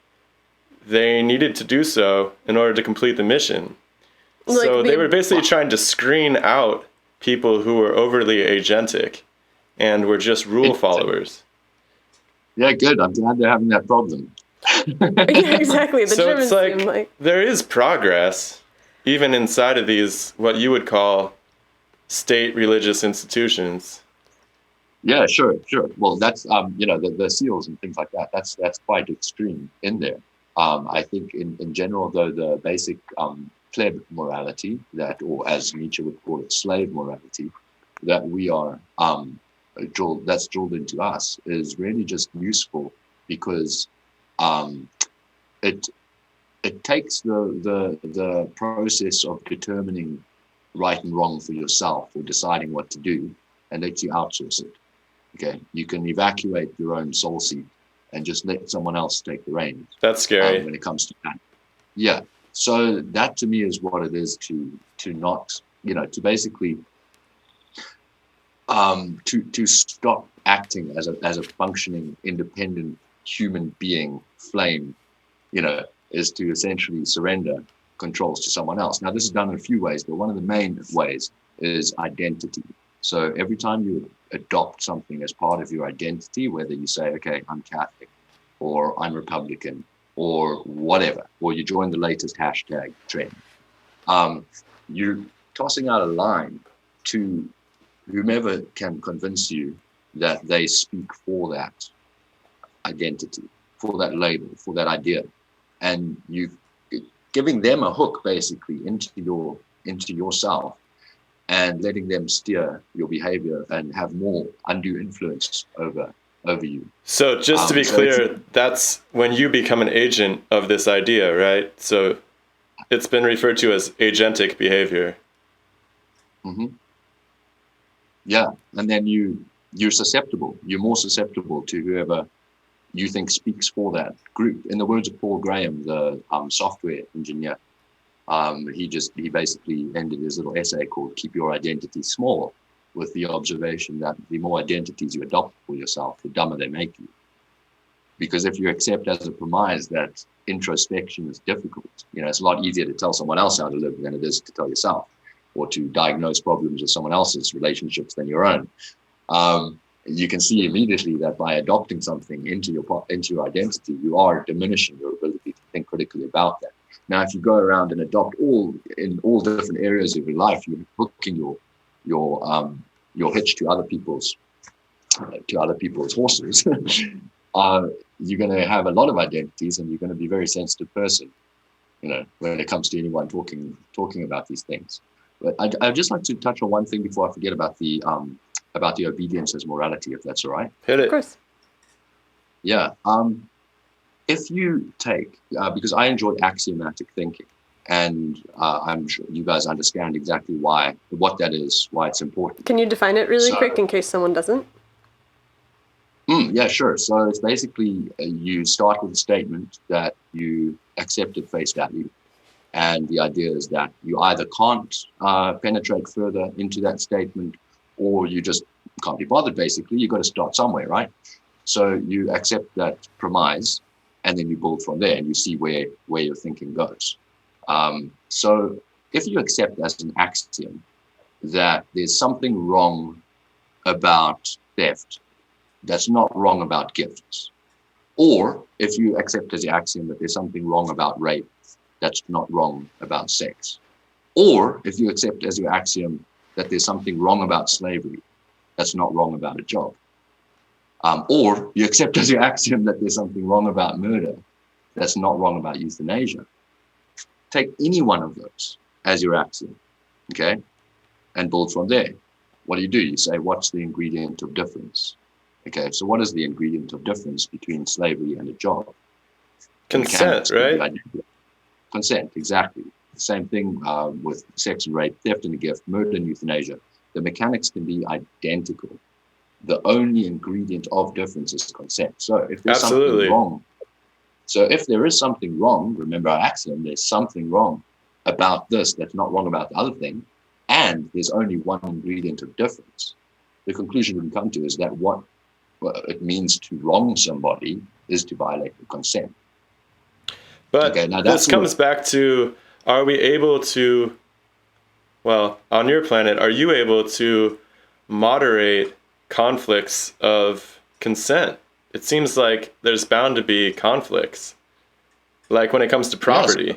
they needed to do so in order to complete the mission. So they were basically trying to screen out people who were overly agentic and were just rule followers. Yeah, good. I'm glad they're having that problem. Yeah, exactly. The so Germans it's like there is progress. even inside of these, what you would call state religious institutions. Yeah, sure. Well, that's the seals and things like that. That's quite extreme in there. I think in general, though, the basic pleb morality that, or as Nietzsche would call it, slave morality, that we are drilled into us is really just useful because it takes the process of determining right and wrong for yourself or deciding what to do and lets you outsource it. Okay, you can evacuate your own soul seed and just let someone else take the reins. That's scary. When it comes to that. Yeah. So that to me is what it is to not, to basically to stop acting as a functioning, independent human being flame, is to essentially surrender controls to someone else. Now, this is done in a few ways, but one of the main ways is identity. So every time you adopt something as part of your identity, whether you say, okay, I'm Catholic, or I'm Republican, or whatever, or you join the latest hashtag trend, you're tossing out a line to whomever can convince you that they speak for that identity, for that label, for that idea. And you giving them a hook basically into yourself and letting them steer your behavior and have more undue influence over you. So just to be clear, that's when you become an agent of this idea, right? So it's been referred to as agentic behavior. Mm-hmm. Yeah, and then you're susceptible. You're more susceptible to whoever you think speaks for that group. In the words of Paul Graham, the software engineer, he basically ended his little essay called "Keep Your Identity Small," with the observation that the more identities you adopt for yourself, the dumber they make you. Because if you accept as a premise that introspection is difficult, it's a lot easier to tell someone else how to live than it is to tell yourself, or to diagnose problems with someone else's relationships than your own. You can see immediately that by adopting something into your identity, you are diminishing your ability to think critically about that. Now, if you go around and adopt in all different areas of your life, you're hooking your hitch to other people's horses. You're going to have a lot of identities, and you're going to be a very sensitive person, when it comes to anyone talking about these things. But I'd just like to touch on one thing before I forget about the obedience as morality, if that's all right. Hit it. Of course. Yeah. If you take, because I enjoyed axiomatic thinking, and I'm sure you guys understand exactly what that is, why it's important. Can you define it really quick in case someone doesn't? Yeah, sure. So it's basically you start with a statement that you accept at face value. And the idea is that you either can't penetrate further into that statement, or you just can't be bothered, basically. You've got to start somewhere, right? So you accept that premise, and then you build from there, and you see where your thinking goes. So if you accept as an axiom that there's something wrong about theft that's not wrong about gifts, or if you accept as the axiom that there's something wrong about rape that's not wrong about sex, or if you accept as your axiom that there's something wrong about slavery that's not wrong about a job, or you accept as your axiom that there's something wrong about murder that's not wrong about euthanasia. Take any one of those as your axiom, okay, and build from there. What do? You say, what's the ingredient of difference? Okay, so what is the ingredient of difference between slavery and a job? Consent, right? Consent, exactly. The same thing with sex and rape, theft and a gift, murder and euthanasia. The mechanics can be identical. The only ingredient of difference is consent. So if there's something wrong, if there is something wrong, remember our axiom, there's something wrong about this that's not wrong about the other thing, and there's only one ingredient of difference. The conclusion we can come to is that what it means to wrong somebody is to violate the consent. But this comes back to, are we able to, on your planet, are you able to moderate conflicts of consent? It seems like there's bound to be conflicts, like when it comes to property.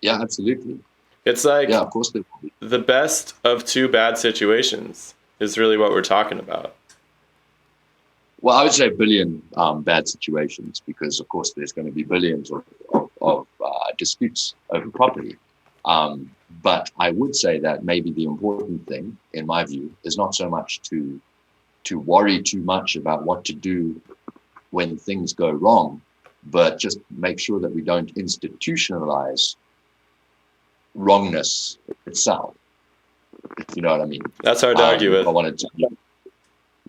Yeah, absolutely. It's like Yeah, of course there will be. the best of two bad situations is really what we're talking about. Well, I would say a billion bad situations, because, of course, there's going to be billions of disputes over property. But I would say that maybe the important thing, in my view, is not so much to worry too much about what to do when things go wrong, but just make sure that we don't institutionalize wrongness itself, if you know what I mean. That's hard to argue with. I wanted to,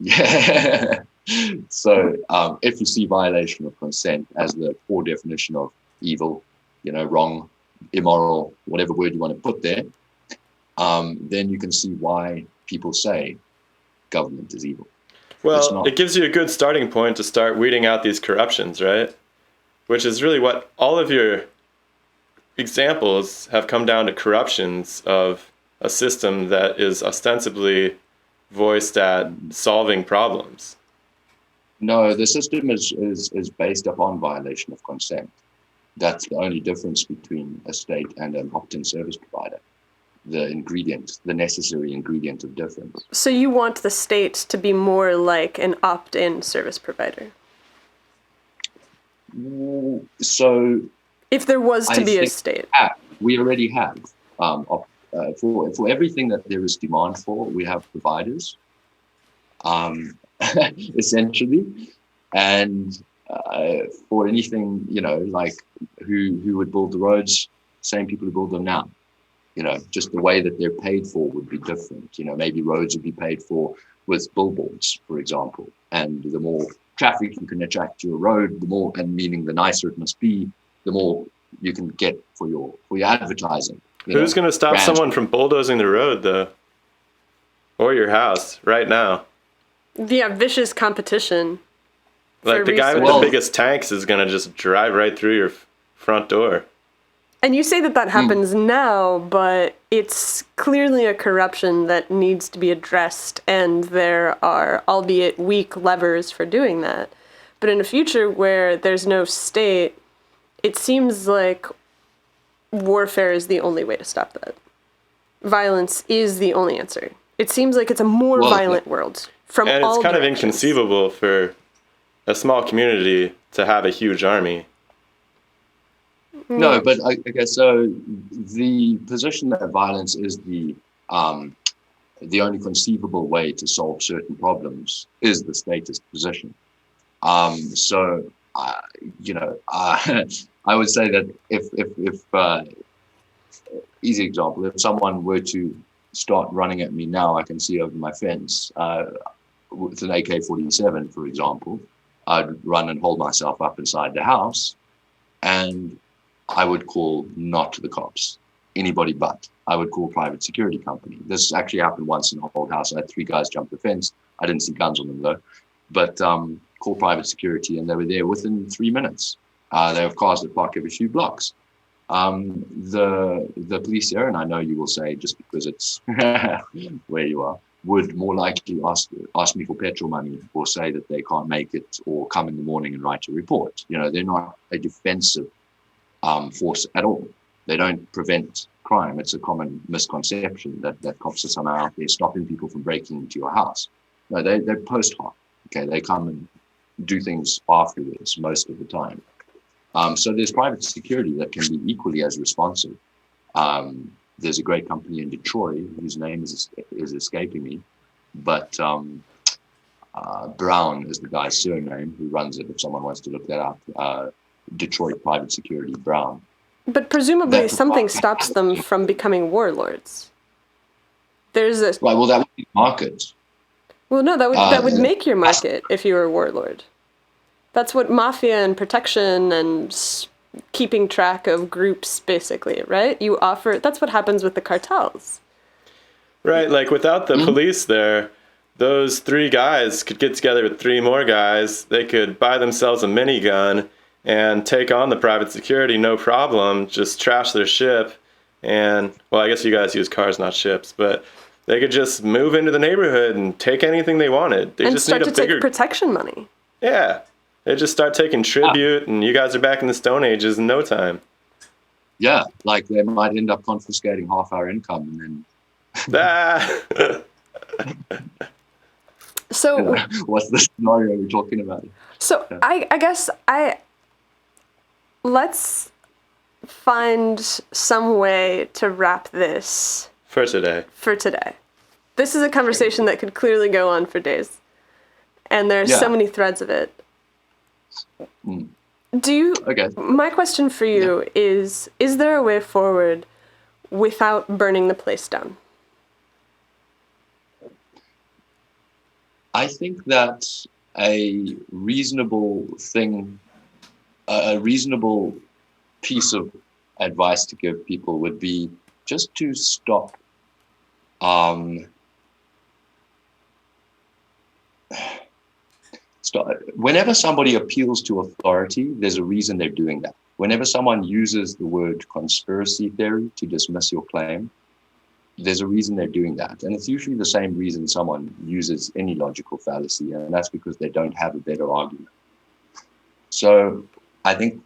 yeah. So if you see violation of consent as the core definition of evil, wrong, immoral, whatever word you want to put there, then you can see why people say government is evil. Well, it gives you a good starting point to start weeding out these corruptions, right? Which is really what all of your examples have come down to, corruptions of a system that is ostensibly voiced at solving problems. No, the system is based upon violation of consent. That's the only difference between a state and an opt-in service provider. The necessary ingredient of difference. So you want the state to be more like an opt-in service provider? So if there was to be a state. We already have. For everything that there is demand for, we have providers, essentially. And for anything, like who would build the roads, same people who build them now. Just the way that they're paid for would be different. Maybe roads would be paid for with billboards, for example. And the more traffic you can attract to your road, the more, and meaning the nicer it must be, the more you can get for your advertising. Who's going to stop someone from bulldozing the road, though? Or your house right now? Yeah, vicious competition. Like the guy with the biggest tanks is going to just drive right through your front door. And you say that happens now, but it's clearly a corruption that needs to be addressed, and there are, albeit weak, levers for doing that. But in a future where there's no state, it seems like warfare is the only way to stop that. Violence is the only answer. It seems like it's a more violent world from all directions. And it's kind of inconceivable for a small community to have a huge army. No, but okay, so the position that violence is the only conceivable way to solve certain problems is the statist position. I would say that if easy example, if someone were to start running at me now, I can see over my fence with an AK-47, for example, I'd run and hold myself up inside the house, and I would call not the cops, anybody but. I would call private security company. This actually happened once in a old house. I had 3 guys jump the fence. I didn't see guns on them though, but call private security, and they were there within 3 minutes. They have cars that park every few blocks. The police here, and I know you will say just because it's where you are, would more likely ask me for petrol money, or say that they can't make it, or come in the morning and write a report. They're not a defensive force at all. They don't prevent crime. It's a common misconception that cops are somehow out there stopping people from breaking into your house. No, they're post hoc. Okay, they come and do things afterwards most of the time. So there's private security that can be equally as responsive. There's a great company in Detroit whose name is escaping me, but Brown is the guy's surname who runs it, if someone wants to look that up. Detroit Private Security, Brown. But presumably something stops them from becoming warlords. There's a... Well, that would be market. Well, no, that would make your market if you were a warlord. That's what mafia and protection and keeping track of groups, basically, right? You offer... That's what happens with the cartels. Right, like without the police there, those 3 guys could get together with 3 more guys. They could buy themselves a minigun and take on the private security, no problem, just trash their ship. And, well, I guess you guys use cars, not ships, but they could just move into the neighborhood and take anything they wanted. They just start to take protection money. Yeah. They just start taking tribute, and you guys are back in the Stone Ages in no time. Yeah, like they might end up confiscating half our income, and then Ah! So, what's the scenario we're talking about? so Yeah. I guess let's find some way to wrap this For today. for today. This is a conversation that could clearly go on for days, and there's so Yeah. many threads of it. Mm. Do you? Okay. My question for you is there a way forward without burning the place down? I think that a reasonable thing, a reasonable piece of advice to give people would be just to stop whenever somebody appeals to authority, there's a reason they're doing that. Whenever someone uses the word conspiracy theory to dismiss your claim, there's a reason they're doing that. And it's usually the same reason someone uses any logical fallacy, and that's because they don't have a better argument. So I think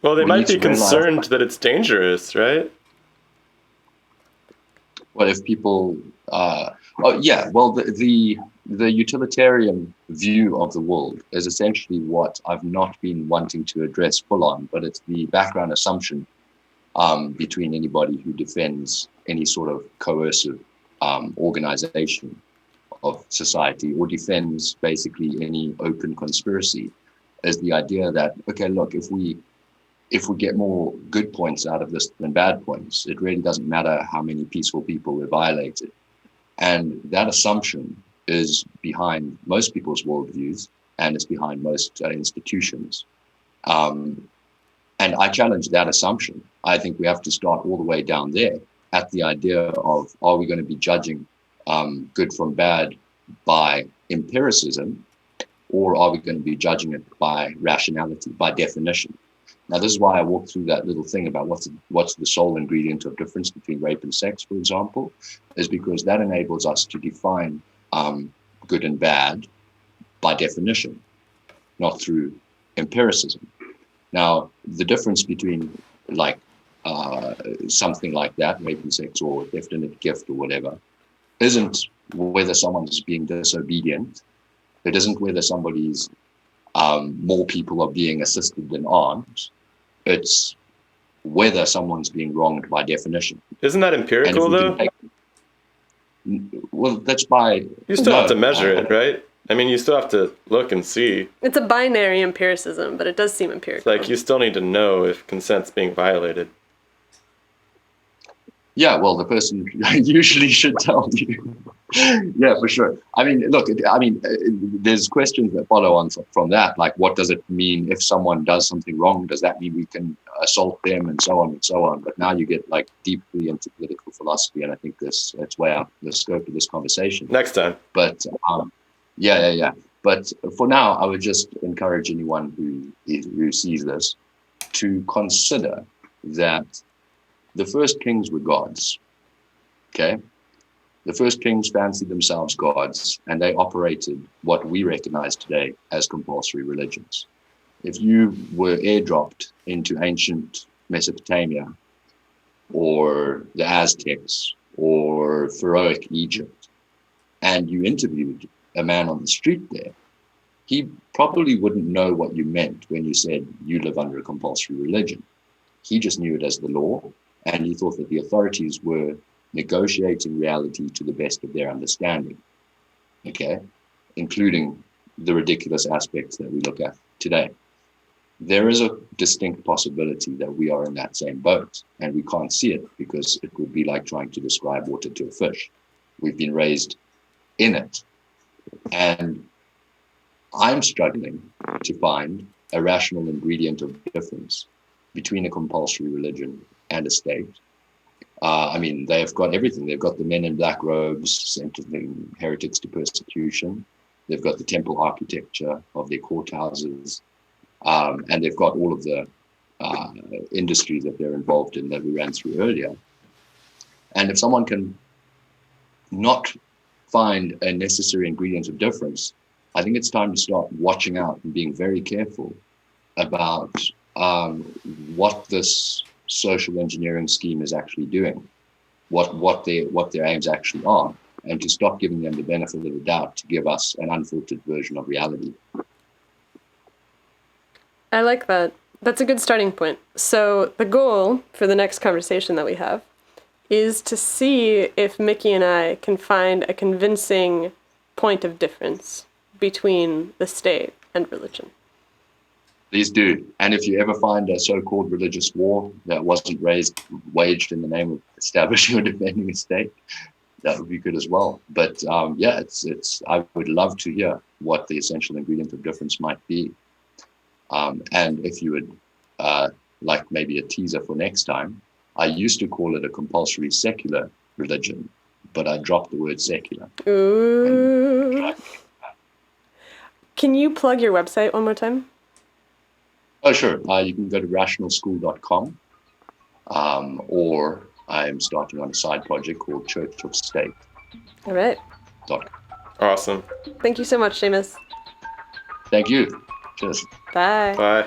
Well, they we might need be to realize, concerned that it's dangerous, right? well, if people, the utilitarian view of the world is essentially what I've not been wanting to address full on, but it's the background assumption between anybody who defends any sort of coercive organization of society or defends basically any open conspiracy, is the idea that, okay, look, if we get more good points out of this than bad points, it really doesn't matter how many peaceful people were violated. And that assumption is behind most people's worldviews, and it's behind most institutions. And I challenge that assumption. I think we have to start all the way down there at the idea of, are we going to be judging good from bad by empiricism, or are we going to be judging it by rationality, by definition? Now, this is why I walked through that little thing about what's the sole ingredient of difference between rape and sex, for example, is because that enables us to define good and bad by definition, not through empiricism. Now, the difference between like something like that, rape and sex or definite gift or whatever, isn't whether someone's being disobedient. It isn't whether somebody's more people are being assisted than aren't. It's whether someone's being wronged by definition. Isn't that empirical, though? Well, that's by... You still have to measure it, right? I mean, you still have to look and see. It's a binary empiricism, but it does seem empirical. Like, you still need to know if consent's being violated. Yeah, well, the person usually should tell you. Yeah, for sure. I mean, look, there's questions that follow on from that. Like, what does it mean if someone does something wrong? Does that mean we can assault them and so on and so on? But now you get like deeply into political philosophy, and I think that's way out the scope of this conversation. Next time. But yeah. But for now, I would just encourage anyone who sees this to consider that the first kings were gods, okay? The first kings fancied themselves gods, and they operated what we recognize today as compulsory religions. If you were airdropped into ancient Mesopotamia or the Aztecs or Pharaohic Egypt, and you interviewed a man on the street there, he probably wouldn't know what you meant when you said you live under a compulsory religion. He just knew it as the law, and he thought that the authorities were negotiating reality to the best of their understanding, okay, including the ridiculous aspects that we look at today. There is a distinct possibility that we are in that same boat, and we can't see it because it would be like trying to describe water to a fish. We've been raised in it. And I'm struggling to find a rational ingredient of difference between a compulsory religion and a state. They've got everything. They've got the men in black robes sentencing heretics to persecution. They've got the temple architecture of their courthouses. And they've got all of the industries that they're involved in that we ran through earlier. And if someone can not find a necessary ingredient of difference, I think it's time to start watching out and being very careful about what this social engineering scheme is actually doing, what their aims actually are, and to stop giving them the benefit of the doubt to give us an unfiltered version of reality. I like that. That's a good starting point. So the goal for the next conversation that we have is to see if Mickey and I can find a convincing point of difference between the state and religion. Please do. And if you ever find a so-called religious war that wasn't waged in the name of establishing or defending a state, that would be good as well. But I would love to hear what the essential ingredient of difference might be. And if you would like maybe a teaser for next time, I used to call it a compulsory secular religion, but I dropped the word secular. Ooh. Can you plug your website one more time? Oh, sure. You can go to rationalschool.com, or I'm starting on a side project called Church of State. All right. Awesome. Thank you so much, Shamus. Thank you. Cheers. Bye. Bye.